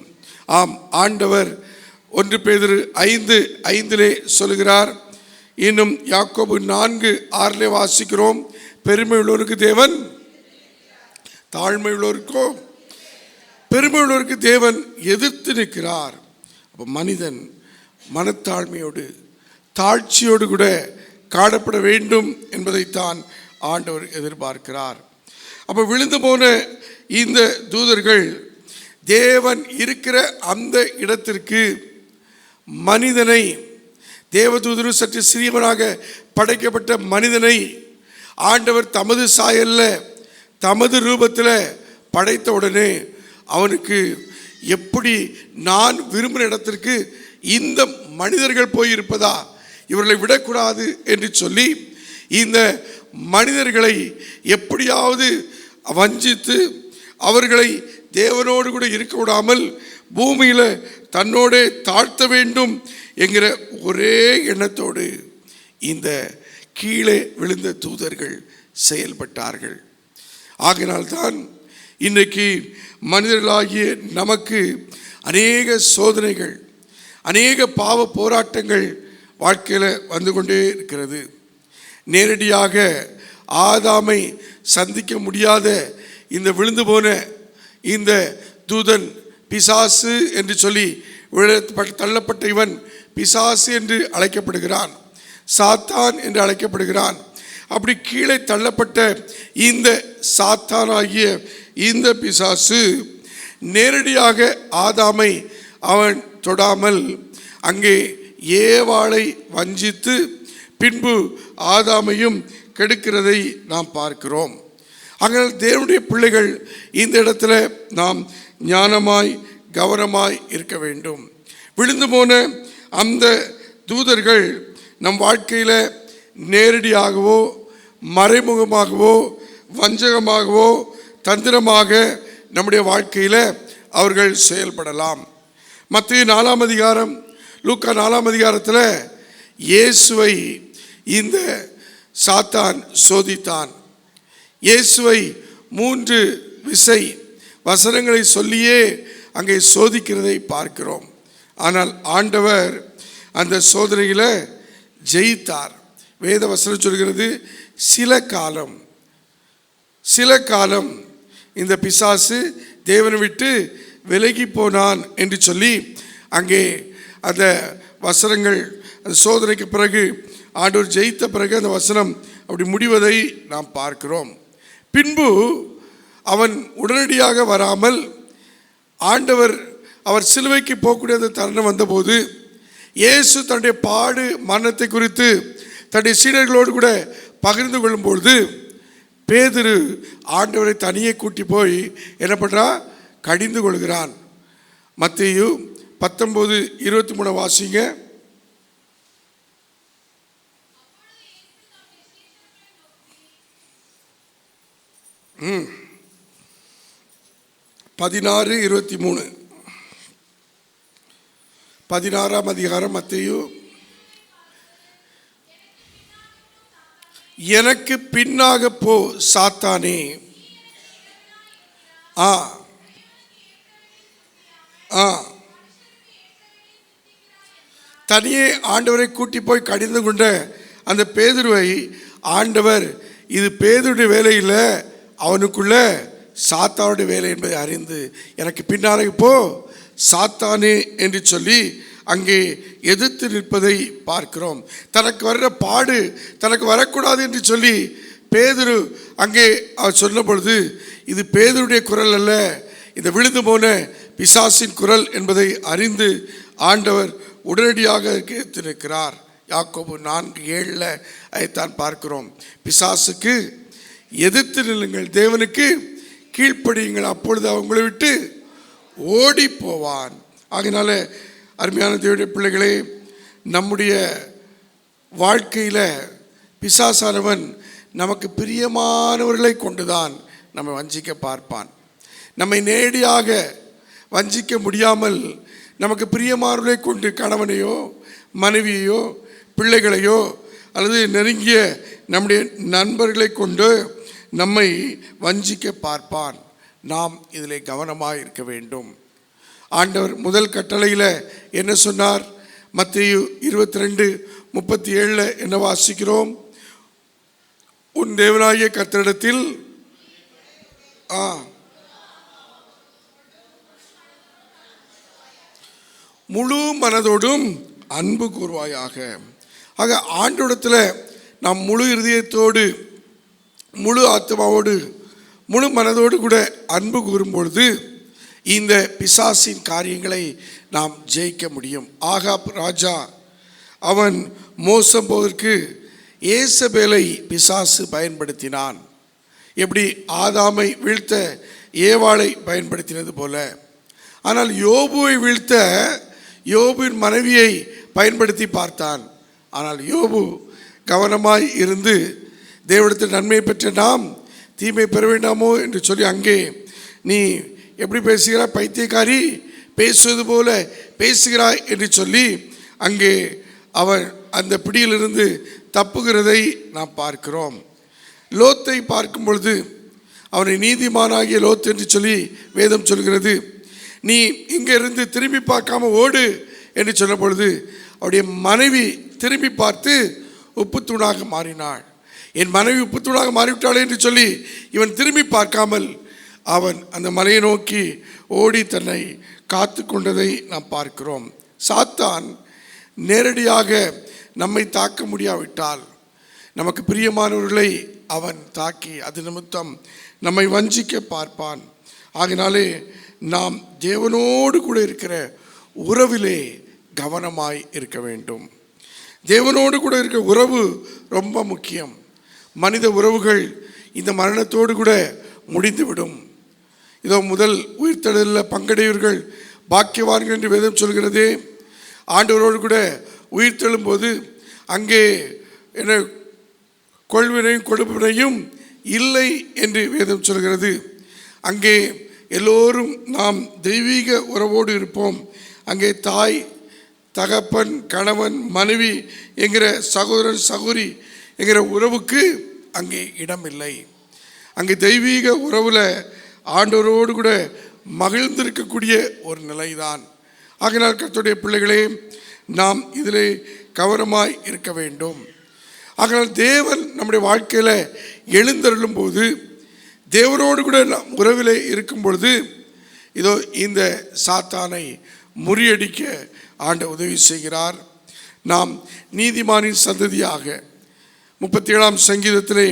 ஆம், ஆண்டவர் 1 பேதுரு 5:5 சொல்கிறார். இன்னும் யாக்கோபு 4:6 வாசிக்கிறோம், பெருமை உள்ளவருக்கு தேவன், தாழ்மை உள்ளவருக்கோ பெருமை உள்ளவருக்கு தேவன் எதிர்த்து நிற்கிறார். அப்போ மனிதன் மனத்தாழ்மையோடு தாழ்ச்சியோடு கூட காணப்பட வேண்டும் என்பதைத்தான் ஆண்டவர் எதிர்பார்க்கிறார். அப்போ விழுந்து போன இந்த தூதர்கள் தேவன் இருக்கிற அந்த இடத்திற்கு மனிதனை, தேவதூதரு சற்று சிறியவனாக படைக்கப்பட்ட மனிதனை ஆண்டவர் தமது சாயல்ல தமது ரூபத்தில் படைத்த உடனே அவனுக்கு எப்படி நான் விரும்பின இடத்திற்கு இந்த மனிதர்கள் போயிருப்பதா, இவர்களை விடக்கூடாது என்று சொல்லி இந்த மனிதர்களை எப்படியாவது வஞ்சித்து அவர்களை தேவனோடு கூட இருக்க விடாமல் பூமியில் தன்னோடே தாழ்த்த வேண்டும் என்கிற ஒரே எண்ணத்தோடு இந்த கீழே விழுந்த தூதர்கள் செயல்பட்டார்கள். ஆகினால்தான் இன்றைக்கு மனிதர்களாகிய நமக்கு அநேக சோதனைகள், அநேக பாவ போராட்டங்கள் வாழ்க்கையில் வந்து கொண்டே இருக்கிறது. நேரடியாக ஆதாமை சந்திக்க முடியாத இந்த விழுந்து போன இந்த தூதன் பிசாசு என்று சொல்லி தள்ளப்பட்ட இவன் பிசாசு என்று அழைக்கப்படுகிறான், சாத்தான் என்று அழைக்கப்படுகிறான். அப்படி கீழே தள்ளப்பட்ட இந்த சாத்தானாகிய இந்த பிசாசு நேரடியாக ஆதாமை அவன் தொடாமல் அங்கே ஏவாளை வஞ்சித்து பின்பு ஆதாமையும் கெடுக்கிறதை நாம் பார்க்கிறோம். ஆகையால் தேவனுடைய பிள்ளைகள் இந்த இடத்துல நாம் ஞானமாய் கவனமாய் இருக்க வேண்டும். விழுந்து போன அந்த தூதர்கள் நம் வாழ்க்கையில் நேரடியாகவோ மறைமுகமாகவோ வஞ்சகமாகவோ தந்திரமாக நம்முடைய வாழ்க்கையில் அவர்கள் செயல்படலாம். மத்தேயு 4ஆம் அதிகாரம், லூக்கா 4ஆம் அதிகாரத்தில் இயேசுவை இந்த சாத்தான் சோதித்தான். இயேசுவை 3 விசை வசனங்களை சொல்லியே அங்கே சோதிக்கிறதை பார்க்கிறோம். ஆனால் ஆண்டவர் அந்த சோதனையில் ஜெயித்தார். வேத வசனம் சொல்கிறது, சில காலம் இந்த பிசாசு தேவனை விட்டு விலகி போனான் என்று சொல்லி அங்கே அந்த வசனங்கள், அந்த சோதனைக்கு பிறகு ஆண்டவர் ஜெயித்த பிறகு அந்த வசனம் அப்படி முடிவதை நாம் பார்க்கிறோம். பின்பு அவன் உடனடியாக வராமல் ஆண்டவர் அவர் சிலுவைக்கு போகக்கூடிய அந்த தருணம் வந்தபோது இயேசு தன்னுடைய பாடு மரணத்தை குறித்து தன்னுடைய சீடர்களோடு கூட பகிர்ந்து கொள்ளும்பொழுது பேதுரு ஆண்டவரை தனியே கூட்டி போய் என்ன பண்ணுறான், கடிந்து கொள்கிறான். மத்தேயு 19:23 வாசிங்க. ம் 16:23 16ஆம் அதிகாரம் மத்தேயு. எனக்கு பின்னாக போ சாத்தானே. தனியே ஆண்டவரை கூட்டி போய் கடிந்து கொண்ட அந்த பேதுருவை ஆண்டவர், இது பேதுருடைய வேலை இல்லை, அவனுக்குள்ள சாத்தானுடைய வேலை என்பதை அறிந்து எனக்கு பின்னாலே போ சாத்தானே என்று சொல்லி அங்கே எதிர்த்து நிற்பதை பார்க்கிறோம். தனக்கு வர்ற பாடு தனக்கு வரக்கூடாது என்று சொல்லி பேதுரு அங்கே அவர் சொன்ன பொழுது இது பேதுருடைய குரல் அல்ல, இந்த விழுந்து போன பிசாசின் குரல் என்பதை அறிந்து ஆண்டவர் உடனடியாக கேட்டு நிற்கிறார். யாக்கோபு 4:7 அதைத்தான் பார்க்கிறோம். பிசாசுக்கு எதிர்த்து நில்லுங்கள், தேவனுக்கு கீழ்ப்படியுங்கள், அப்பொழுது அவங்களை விட்டு ஓடி போவான். ஆகையினால அருமையான தேவனுடைய பிள்ளைகளே, நம்முடைய வாழ்க்கையில் பிசாசானவன் நமக்கு பிரியமானவர்களை கொண்டுதான் நம்மை வஞ்சிக்க பார்ப்பான். நம்மை நேரடியாக வஞ்சிக்க முடியாமல் நமக்கு பிரியமானவர்களை கொண்டு கணவனையோ மனைவியையோ பிள்ளைகளையோ அல்லது நெருங்கிய நம்முடைய நண்பர்களை கொண்டு நம்மை வஞ்சிக்க பார்ப்பான். நாம் இதில் கவனமாக இருக்க வேண்டும். ஆண்டவர் முதல் கட்டளையில் என்ன சொன்னார்? மத்தேயு 22:37 என்ன வாசிக்கிறோம்? உன் தேவனாகிய கர்த்தரிடத்தில் முழு மனதோடும் அன்பு கூர்வாயாக. ஆக ஆண்டவரிடத்தில் நாம் முழு இருதயத்தோடு முழு ஆத்மாவோடு முழு மனதோடு கூட அன்பு கூறும் பொழுது இந்த பிசாசின் காரியங்களை நாம் ஜெயிக்க முடியும். ஆகாப் ராஜா அவன் மோசம் போவதற்கு ஏசபேலை பிசாசு பயன்படுத்தினான். எப்படி ஆதாமை வீழ்த்த ஏவாளை பயன்படுத்தினது போல. ஆனால் யோபுவை வீழ்த்த யோபுவின் மனைவியை பயன்படுத்தி பார்த்தான். ஆனால் யோபு கவனமாய் இருந்து தேவனிடத்தில் நன்மை பெற்ற நாம் தீமை பெற வேண்டாமோ என்று சொல்லி, அங்கே நீ எப்படி பேசுகிறாய், பைத்தியக்காரி, பேசுவது போல பேசுகிறாய் என்று சொல்லி அங்கே அவன் அந்த பிடியிலிருந்து தப்புகிறதை நாம் பார்க்கிறோம். லோத்தை பார்க்கும் பொழுது அவனை நீதிமானாகிய லோத் என்று சொல்லி வேதம் சொல்கிறது. நீ இங்கே இருந்து திரும்பி பார்க்காம ஓடு என்று சொன்ன பொழுது அவருடைய மனைவி திரும்பி பார்த்து உப்புத்தூணாக மாறினாள். என் மனைவி உப்புத்தூணாக மாறிவிட்டாளே என்று சொல்லி இவன் திரும்பி பார்க்காமல் அவன் அந்த மலையை நோக்கி ஓடி தன்னை காத்து கொண்டதை நாம் பார்க்கிறோம். சாத்தான் நேரடியாக நம்மை தாக்க முடியாவிட்டால் நமக்கு பிரியமானவர்களை அவன் தாக்கி அது நிமித்தம் நம்மை வஞ்சிக்க பார்ப்பான். ஆகினாலே நாம் தேவனோடு கூட இருக்கிற உறவிலே கவனமாய் இருக்க வேண்டும். தேவனோடு கூட இருக்கிற உறவு ரொம்ப முக்கியம். மனித உறவுகள் இந்த மரணத்தோடு கூட முடிந்துவிடும். இதோ முதல் உயிர்த்தெழுதலில் பங்கடையவர்கள் பாக்கியவான்கள் என்று வேதம் சொல்கிறதே. ஆண்டவரோடு கூட உயிர்த்தெழும்போது அங்கே என்ன கொள்வினையும் கொடுப்பினையும் இல்லை என்று வேதம் சொல்கிறது. அங்கே எல்லோரும் நாம் தெய்வீக உறவோடு இருப்போம். அங்கே தாய், தகப்பன், கணவன், மனைவி என்கிற சகோதரன், சகோதரி என்கிற உறவுக்கு அங்கே இடமில்லை. அங்கே தெய்வீக உறவில் ஆண்டவரோடு கூட மகிழ்ந்திருக்கக்கூடிய ஒரு நிலைதான். ஆகையினால் கர்த்தருடைய பிள்ளைகளே, நாம் இதிலே கவனமாய் இருக்க வேண்டும். ஆகையால் தேவன் நம்முடைய வாழ்க்கையில் எழுந்தருளும் போது, தேவனோடு கூட நாம் உறவிலே இருக்கும் பொழுது, இதோ இந்த சாத்தானை முறியடிக்க ஆண்டவர் உதவி செய்கிறார். நாம் நீதிமானின் சந்ததியாக 37ஆம் சங்கீதத்திலே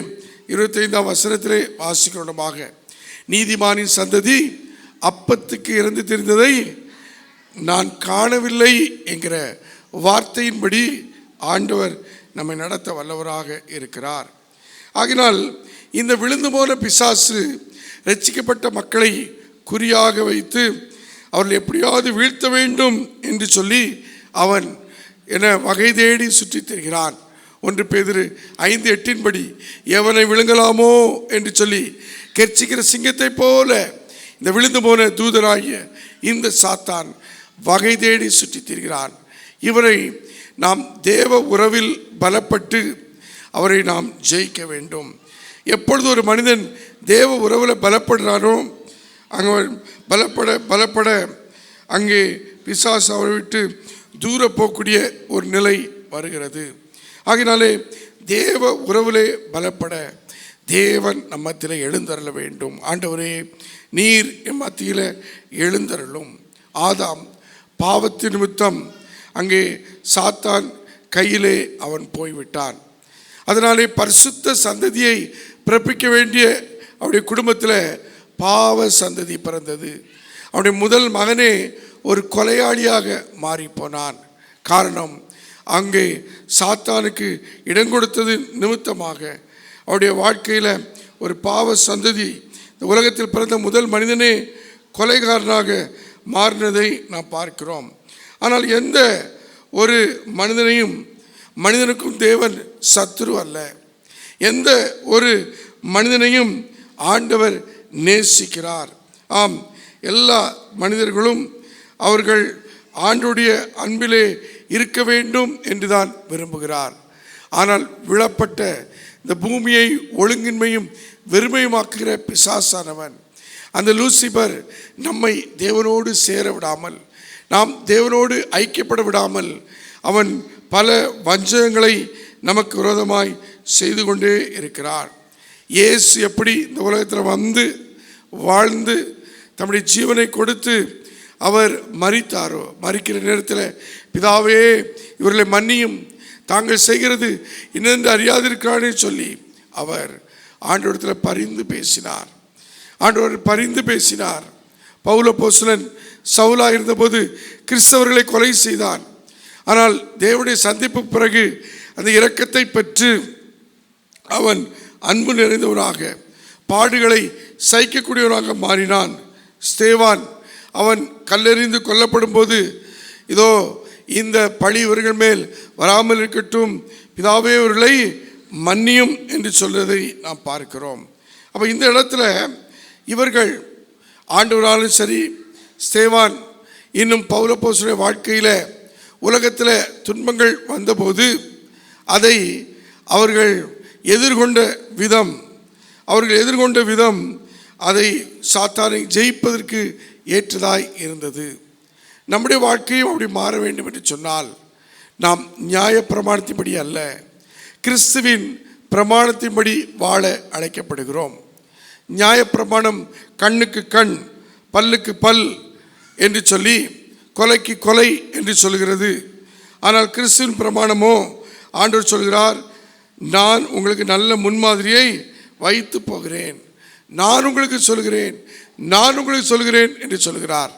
25ஆம் வசனத்திலே வாசிக்கிறோமாக, நீதிமானின் சந்ததி அப்பத்துக்கு இறந்து தெரிந்ததை நான் காணவில்லை என்கிற வார்த்தையின்படி ஆண்டவர் நம்மை நடத்த வல்லவராக இருக்கிறார். ஆகினால் இந்த விழுந்து போன பிசாசு ரட்சிக்கப்பட்ட மக்களை குறியாக வைத்து அவர்கள் எப்படியாவது வீழ்த்த வேண்டும் என்று சொல்லி அவன் வகை தேடி சுற்றித் திரிகிறான். 1 பேதுரு 5:8 எவனை விழுங்கலாமோ என்று சொல்லி கெர்ச்சிக்கிற சிங்கத்தை போல இந்த விழுந்து போன தூதராகிய இந்த சாத்தான் வகை தேடி சுற்றித் திரிகிறான். இவரை நாம் தேவ உறவில் பலப்பட்டு அவரை நாம் ஜெயிக்க வேண்டும். எப்பொழுது ஒரு மனிதன் தேவ உறவில் பலப்படுறானோ அங்கே பலப்பட அங்கே பிசாசு அவரை விட்டு தூர போகக்கூடிய ஒரு நிலை வருகிறது. ஆகினாலே தேவ உறவிலே பலப்பட தேவன் நம்மத்திலே எழுந்தருள வேண்டும். ஆண்டவரே, நீர் என் மத்தியில் எழுந்தருளும். ஆதாம் பாவத்தின் நிமித்தம் அங்கே சாத்தான் கையிலே அவன் போய்விட்டான். அதனாலே பரிசுத்த சந்ததியை பிறப்பிக்க வேண்டிய அவருடைய குடும்பத்தில் பாவ சந்ததி பிறந்தது. அவருடைய முதல் மகனே ஒரு கொலையாளியாக மாறிப்போனான். காரணம், அங்கே சாத்தானுக்கு இடம் கொடுத்தது நிமித்தமாக அவருடைய வாழ்க்கையில் ஒரு பாவ சந்ததி, இந்த உலகத்தில் பிறந்த முதல் மனிதனே கொலைகாரனாக மாறினதை நாம் பார்க்கிறோம். ஆனால் எந்த ஒரு மனிதனுக்கும் தேவன் சத்துரு அல்ல. எந்த ஒரு மனிதனையும் ஆண்டவர் நேசிக்கிறார். ஆம், எல்லா மனிதர்களும் அவர்கள் ஆண்டுடைய அன்பிலே இருக்க வேண்டும் என்றுதான் விரும்புகிறார். ஆனால் விழப்பட்ட இந்த பூமியை ஒழுங்கின்மையும் வெறுமையுமாக்குகிற பிசாசானவன், அந்த லூசிபர், நம்மை தேவனோடு சேர விடாமல், நாம் தேவனோடு ஐக்கியப்பட விடாமல் அவன் பல வஞ்சகங்களை நமக்கு விரோதமாய் செய்து கொண்டே இருக்கிறார். இயேசு எப்படி இந்த உலகத்தில் வந்து வாழ்ந்து தம்முடைய ஜீவனை கொடுத்து அவர் மரித்தாரோ, மரிக்கிற நேரத்தில் பிதாவே இவர்களை மன்னியும், தாங்கள் செய்கிறது இன்னென்று அறியாதிருக்கிறானே சொல்லி அவர் ஆண்டவரிடத்தில் பரிந்து பேசினார். பவுல் அப்போஸ்தலன் சவுலா இருந்தபோது கிறிஸ்தவர்களை கொலை செய்தான். ஆனால் தேவனுடைய சந்திப்பு பிறகு அந்த இரக்கத்தை பெற்று அவன் அன்பு நிறைந்தவனாக பாடுகளை சகிக்கக்கூடியவனாக மாறினான். ஸ்தேவான் அவன் கல்லெறிந்து கொல்லப்படும் போது, இதோ இந்த பழி இவர்கள் மேல் வராமல் இருக்கட்டும், பிதாவே இவர்களை மன்னியும் என்று சொல்வதை நாம் பார்க்கிறோம். அப்போ இந்த இடத்துல இவர்கள் ஆண்டவராலும் சரி, ஸ்தேவான் இன்னும் பவுல் அப்போஸ்தலனுடைய வாழ்க்கையில் உலகத்தில் துன்பங்கள் வந்தபோது அதை அவர்கள் எதிர்கொண்ட விதம் அதை சாத்தானை ஜெயிப்பதற்கு ஏற்றதாய் இருந்தது. நம்முடைய வாழ்க்கையும் அப்படி மாற வேண்டும் என்று சொன்னால் நாம் நியாய பிரமாணத்தின்படி அல்ல, கிறிஸ்துவின் பிரமாணத்தின்படி வாழ அழைக்கப்படுகிறோம். நியாய பிரமாணம் கண்ணுக்கு கண் பல்லுக்கு பல் என்று சொல்லி கொலைக்கு கொலை என்று சொல்கிறது. ஆனால் கிறிஸ்துவின் பிரமாணமோ ஆண்டவர் சொல்கிறார், நான் உங்களுக்கு நல்ல முன்மாதிரியை வைத்து போகிறேன், நான் உங்களுக்கு சொல்கிறேன் என்று சொல்கிறார்.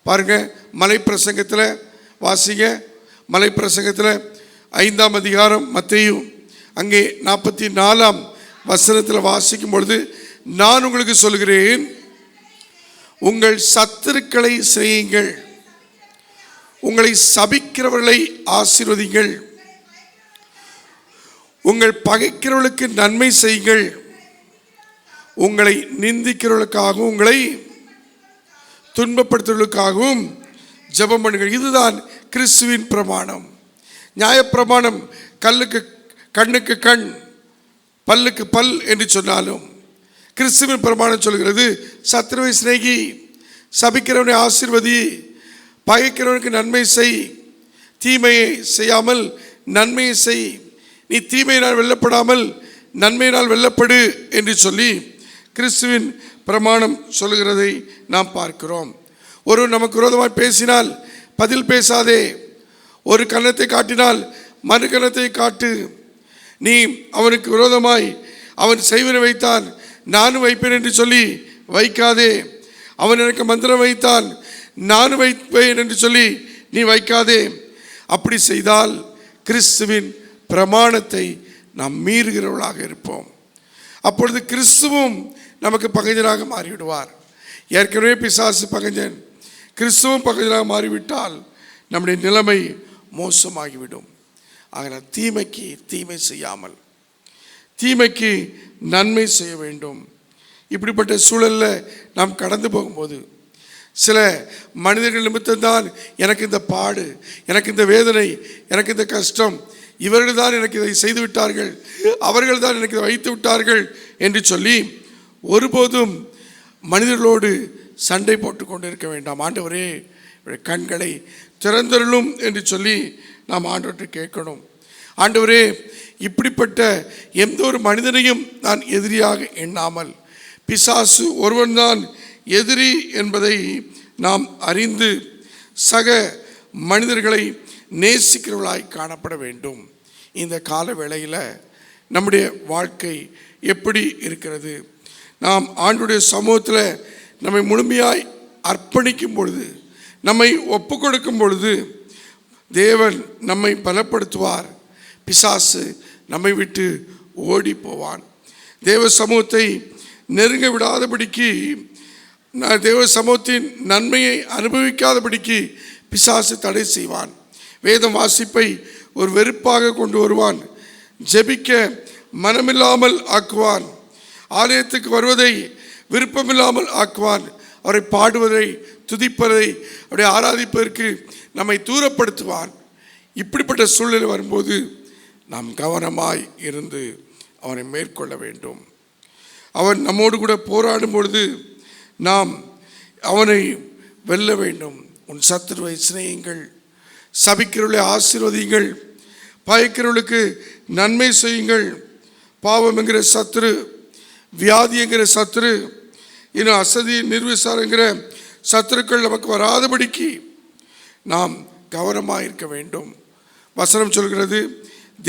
பாருங்க, மலைப்பிரசங்கத்தில் வாசிங்க. மலைப்பிரசங்கத்தில் 5ஆம் அதிகாரம் மத்தேயு அங்கே 44ஆம் வசனத்தில் வாசிக்கும் பொழுது, நான் உங்களுக்கு சொல்கிறேன், உங்கள் சத்துருக்களை செய்யுங்கள், உங்களை சபிக்கிறவர்களை ஆசீர்வதிங்கள், உங்கள் பகைக்கிறவர்களுக்கு நன்மை செய்யுங்கள், உங்களை நிந்திக்கிறவர்களுக்காகவும் உங்களை துன்பப்படுத்துவதற்காகவும் ஜெபம் பண்ணுங்கள். இதுதான் கிறிஸ்துவின் பிரமாணம். நியாயப்பிரமாணம் கண்ணுக்கு கண் பல்லுக்கு பல் என்று சொன்னாலும் கிறிஸ்துவின் பிரமாணம் சொல்கிறது, சத்துருவை சிநேகி, சபிக்கிறவனை ஆசீர்வதி, பகைக்கிறவனுக்கு நன்மை செய், தீமையை செய்யாமல் நன்மையை செய், நீ தீமையினால் வெல்லப்படாமல் நன்மையினால் வெல்லப்படு என்று சொல்லி கிறிஸ்துவின் பிரமாணம் சொல்கிறதை நாம் பார்க்கிறோம். ஒருவர் நமக்கு விரோதமாய் பேசினால் பதில் பேசாதே, ஒரு கன்னத்தை காட்டினால் மறு கன்னத்தை காட்டு. நீ அவனுக்கு விரோதமாய் அவன் செய்வனை வைத்தான் நானும் வைப்பேன் என்று சொல்லி வைக்காதே, அவன் எனக்கு மந்திரம் வைத்தான் நானும் வைப்பேன் என்று சொல்லி நீ வைக்காதே. அப்படி செய்தால் கிறிஸ்துவின் பிரமாணத்தை நாம் மீறுகிறவர்களாக இருப்போம். அப்பொழுது கிறிஸ்துவும் நமக்கு பகைஞராக மாறிவிடுவார். ஏற்கனவே பிசாசு பகைஞன், கிறிஸ்துவும் பகைஞராக மாறிவிட்டால் நம்முடைய நிலைமை மோசமாகிவிடும். அதனால் தீமைக்கு தீமை செய்யாமல் தீமைக்கு நன்மை செய்ய வேண்டும். இப்படிப்பட்ட சூழலில் நாம் கடந்து போகும்போது சில மனிதர்கள் நிமித்தம்தான் எனக்கு இந்த பாடு, எனக்கு இந்த வேதனை, எனக்கு இந்த கஷ்டம், இவர்கள் தான் எனக்கு இதை செய்து விட்டார்கள், அவர்கள் தான் எனக்கு இதை வைத்து விட்டார்கள் என்று சொல்லி ஒருபோதும் மனிதர்களோடு சண்டை போட்டு கொண்டு இருக்க வேண்டாம். ஆண்டவரே கண்களை திறந்தருளும் என்று சொல்லி நாம் ஆண்டவர்கிட்ட கேட்கணும். ஆண்டவரே, இப்படிப்பட்ட எந்த ஒரு மனிதனையும் நான் எதிரியாக எண்ணாமல் பிசாசு ஒருவன்தான் எதிரி என்பதை நாம் அறிந்து சக மனிதர்களை நேசிக்கிறவர்களாய் காணப்பட வேண்டும். இந்த கால வேளையில் நம்முடைய வாழ்க்கை எப்படி இருக்கிறது? நாம் ஆண்டவருடைய சமூகத்தில் நம்மை முழுமையாய் அர்ப்பணிக்கும் பொழுது, நம்மை ஒப்பு கொடுக்கும் பொழுது தேவன் நம்மை பலப்படுத்துவார், பிசாசு நம்மை விட்டு ஓடி போவான். தேவ சமூகத்தை நெருங்க விடாதபடிக்கு, தேவ சமூகத்தின் நன்மையை அனுபவிக்காதபடிக்கு பிசாசு தடை செய்வான். வேதம் வாசிப்பை ஒரு வெறுப்பாக கொண்டு வருவான், ஜெபிக்க மனமில்லாமல் ஆக்குவான், ஆலயத்துக்கு வருவதை விருப்பமில்லாமல் ஆக்குவான், அவரை பாடுவதை துதிப்பதை அவரை ஆராதிப்பதற்கு நம்மை தூரப்படுத்துவான். இப்படிப்பட்ட சூழ்நிலை வரும்போது நாம் கவனமாய் இருந்து அவனை மேற்கொள்ள வேண்டும். அவன் நம்மோடு கூட போராடும் பொழுது நாம் அவனை வெல்ல வேண்டும். உன் சத்துருவை சிநேகியுங்கள், சபிக்கிறவர்களை ஆசீர்வதியுங்கள், பயக்கிறவர்களுக்கு நன்மை செய்யுங்கள். பாவம் என்கிற சத்துரு, வியாதி என்கிற சத்துரு, இன்னும் அசதி நிர்விசாரங்கிற சத்துருக்கள் நமக்கு வராதபடிக்கு நாம் கவனமாக இருக்க வேண்டும். வசனம் சொல்கிறது,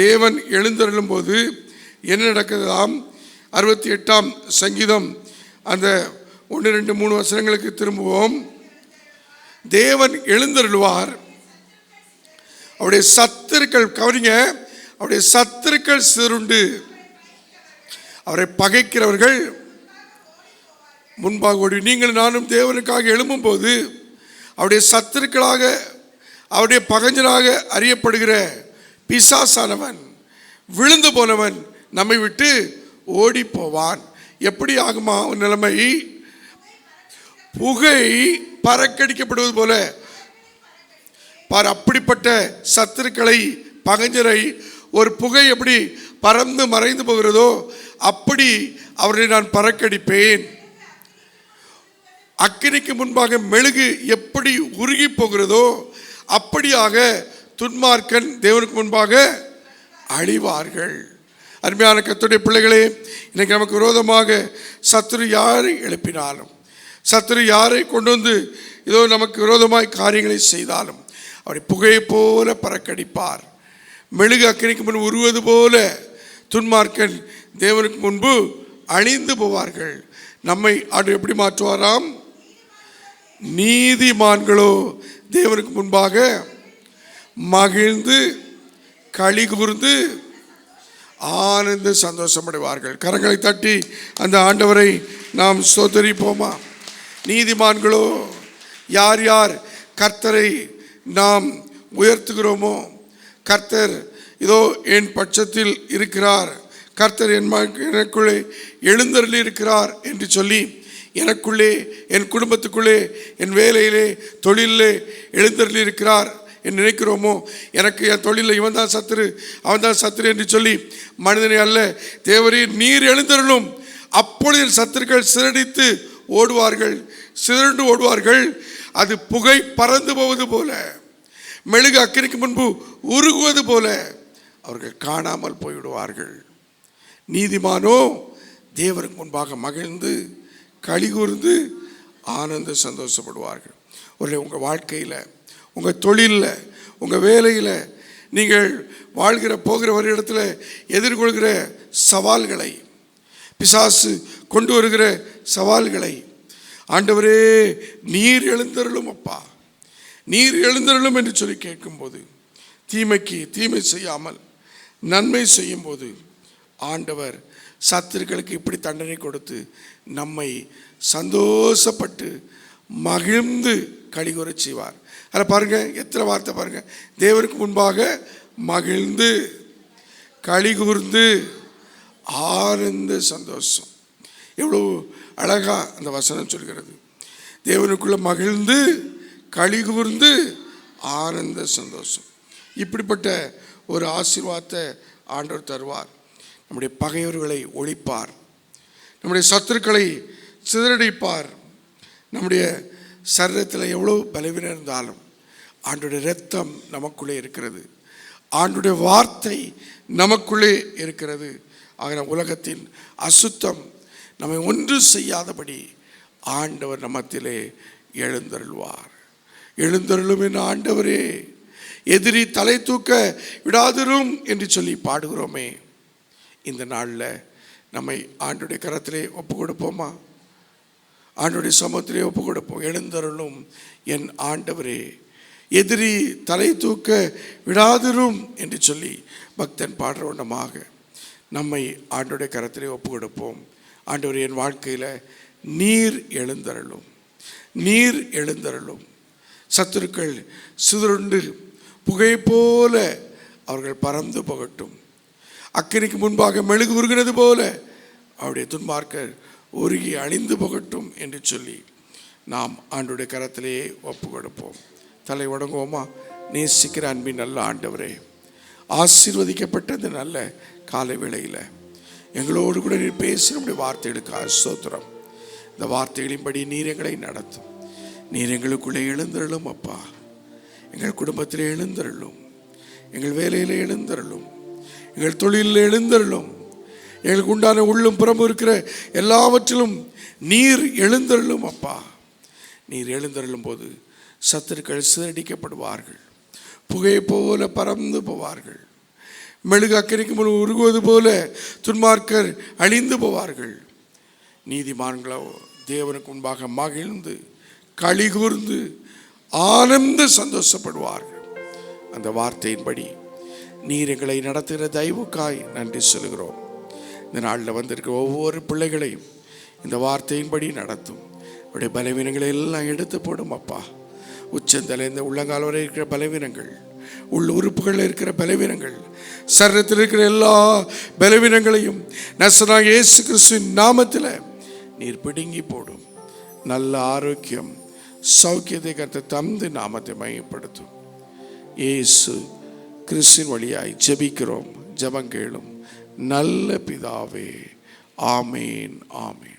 தேவன் எழுந்தருளும் போது என்ன நடக்கிறதாம்? 68ஆம் சங்கீதம் அந்த 1, 2, 3 வசனங்களுக்கு திரும்புவோம். தேவன் எழுந்தருளுவார், அவருடைய சத்துருக்கள், கவனிங்க, அவருடைய சத்துருக்கள் சிறுண்டு, அவரை பகைக்கிறவர்கள் முன்பாக ஓடி. நீங்கள் நானும் தேவனுக்காக எழும்பும் போது அவருடைய சத்துருக்களாக, அவருடைய பகைஞராக அறியப்படுகிற பிசாசானவன், விழுந்து போனவன் நம்மை விட்டு ஓடி போவான். எப்படி ஆகுமா ஒரு நிலைமை? புகை பறக்கடிக்கப்படுவது போல பார். அப்படிப்பட்ட சத்துருக்களை, பகைஞரை ஒரு புகை எப்படி பறந்து மறைந்து போகிறதோ அப்படி அவரை நான் பறக்கடிப்பேன். அக்கினிக்கு முன்பாக மெழுகு எப்படி உருகி போகிறதோ அப்படியாக துன்மார்க்கன் தேவனுக்கு முன்பாக அழிவார்கள். அருமையான கர்த்தருடைய பிள்ளைகளே, இன்னைக்கு நமக்கு விரோதமாக சத்துரு யாரை எழுப்பினாலும், சத்துரு யாரை கொண்டு வந்து இதோ நமக்கு விரோதமாய் காரியங்களை செய்தாலும் அவரை புகையை போல பறக்கடிப்பார். மெழுகு அக்கினிக்கு முன் உருவது போல துன்மார்க்கன் தேவனுக்கு முன்பு அழிந்து போவார்கள். நம்மை ஆண்டு எப்படி மாற்றுவாராம்? நீதிமான்களோ தேவனுக்கு முன்பாக மகிழ்ந்து களி கூர்ந்து ஆனந்த சந்தோஷமடைவார்கள். கரங்களை தட்டி அந்த ஆண்டவரை நாம் ஸ்தோத்திரிப்போமா? நீதிமான்களோ, யார் யார் கர்த்தரை நாம் உயர்த்துகிறோமோ, கர்த்தர் இதோ என் பட்சத்தில் இருக்கிறார், கர்த்தர் எனக்குள்ளே எழுந்தருளி இருக்கிறார் என்று சொல்லி எனக்குள்ளே, என் குடும்பத்துக்குள்ளே, என் வேலையிலே, தொழிலே எழுந்தருளி இருக்கிறார் என்று நினைக்கிறோமோ, எனக்கு என் தொழிலில் இவன் தான் சத்துரு, அவன் தான் சத்துரு என்று சொல்லி மனிதனை அல்ல, தேவரே நீர் எழுந்தருளும், அப்பொழுது சத்துருக்கள் சிறடித்து ஓடுவார்கள், சிதறண்டு ஓடுவார்கள். அது புகை பறந்து போவது போல, மெழுகு அக்கினிக்கு முன்பு உருகுவது போல அவர்கள் காணாமல் போய்விடுவார்கள். நீதிமானோ தேவருக்கு முன்பாக மகிழ்ந்து களி கூர்ந்து ஆனந்த சந்தோஷப்படுவார்கள். ஒரு உங்கள் வாழ்க்கையில், உங்கள் தொழிலில், உங்கள் வேலையில், நீங்கள் வாழ்கிற போகிற ஒரு இடத்துல எதிர்கொள்கிற சவால்களை, பிசாசு கொண்டு வருகிற சவால்களை, ஆண்டவரே நீர் எழுந்தருளும் அப்பா, நீர் எழுந்தருளும் என்று சொல்லி கேட்கும்போது, தீமைக்கு தீமை செய்யாமல் நன்மை செய்யும்போது ஆண்டவர் சத்துருக்களுக்கு இப்படி தண்டனை கொடுத்து நம்மை சந்தோஷப்பட்டு மகிழ்ந்து களிகூற செய்வார். அதில் பாருங்க, எத்தனை வார்த்தை பாருங்க, தேவருக்கு முன்பாக மகிழ்ந்து களிகூர்ந்து ஆனந்த சந்தோஷம். எவ்வளோ அழகா அந்த வசனம் சொல்கிறது. தேவனுக்குள்ள மகிழ்ந்து களிகூர்ந்து ஆனந்த சந்தோஷம். இப்படிப்பட்ட ஒரு ஆசீர்வாதத்தை ஆண்டவர் தருவார். நம்முடைய பகைவர்களை ஒழிப்பார், நம்முடைய சத்துருக்களை சிதறடிப்பார். நம்முடைய சரீரத்தில் எவ்வளோ பலவீனம் இருந்தாலும் ஆண்டுடைய இரத்தம் நமக்குள்ளே இருக்கிறது, ஆண்டுடைய வார்த்தை நமக்குள்ளே இருக்கிறது. ஆகிற உலகத்தின் அசுத்தம் நம்மை ஒன்று செய்யாதபடி ஆண்டவர் நம்மத்திலே எழுந்தருள்வார். எழுந்தருளும் என் ஆண்டவரே, எதிரி தலை தூக்க விடாதிரும் என்று சொல்லி பாடுகிறோமே. இந்த நாளில் நம்மை ஆண்டுடைய கரத்திலே ஒப்பு கொடுப்போமா? ஆண்டுடைய சமூகத்திலே ஒப்பு கொடுப்போம். எழுந்தருளும் என் ஆண்டவரே, எதிரி தலை தூக்க விடாதிரும் என்று சொல்லி பக்தன் பாடுற வண்ணமாக நம்மை ஆண்டுடைய கரத்திலே ஒப்பு கொடுப்போம். ஆண்டவர், என் வாழ்க்கையில் நீர் எழுந்தருளும், நீர் எழுந்தருளும். சத்துருக்கள் சிதறுண்டு புகை போல அவர்கள் பறந்து போகட்டும். அக்கினிக்கு முன்பாக மெழுகு உருகிறது போல அவருடைய துன்மார்க்கர் உருகி அழிந்து போகட்டும் என்று சொல்லி நாம் ஆண்டுடைய கரத்திலேயே ஒப்பு கொடுப்போம். தலை வணங்குவோமா? நேசிக்கிற அன்பின் நல்ல ஆண்டவரே, ஆசீர்வதிக்கப்பட்ட இந்த நல்ல காலை வேளையில் எங்களோடு கூட நீர் பேசி நம்முடைய வார்த்தைகளுக்காக ஸ்தோத்திரம். இந்த வார்த்தைகளின்படி நீர் எங்களை நடத்தும். நீர் எங்களுக்குள்ளே எழுந்தருளும் அப்பா. எங்கள் குடும்பத்திலே எழுந்தருளும், எங்கள் வேலையில் எழுந்தருளும், எங்கள் தொழிலில் எழுந்தருளும். எங்களுக்கு உண்டான உள்ளும் புறமும் இருக்கிற எல்லாவற்றிலும் நீர் எழுந்தருளும் அப்பா. நீர் எழுந்தருளும் போது சத்துருக்கள் சிதறடிக்கப்படுவார்கள், புகையை போல பறந்து போவார்கள். மெழுகு அக்கினிக்கு முன் உருகுவது போல துன்மார்க்கர் அழிந்து போவார்கள். நீதிமான்களோ தேவனுக்கு முன்பாக மகிழ்ந்து களி கூர்ந்து ஆனந்த சந்தோஷப்படுவார்கள். அந்த வார்த்தையின்படி நீர் எங்களை நடத்துகிற தயவுக்காய் நன்றி சொல்கிறோம். இந்த நாளில் வந்திருக்க ஒவ்வொரு பிள்ளைகளையும் இந்த வார்த்தையின்படி நடத்தும். அவருடைய பலவீனங்களை எல்லாம் எடுத்து போடும் அப்பா. உச்சந்தலை இந்த உள்ளங்கால் வரை இருக்கிற பலவீனங்கள், உள் உறுப்புகளில் இருக்கிற பலவீனங்கள், சரீரத்தில் இருக்கிற எல்லா பலவீனங்களையும் நசராகிய இயேசு கிறிஸ்துவின் நாமத்தில் நீர் பிடுங்கி போடும். நல்ல ஆரோக்கியம் சௌக்கியத்தை கர்த்தர் தந்து நாமத்தை மையப்படுத்தும். இயேசு கிறிஸ்துவின் வழியாய் ஜெபிக்கிறோம். ஜெபம் கேளும் நல்ல பிதாவே. ஆமேன், ஆமேன்.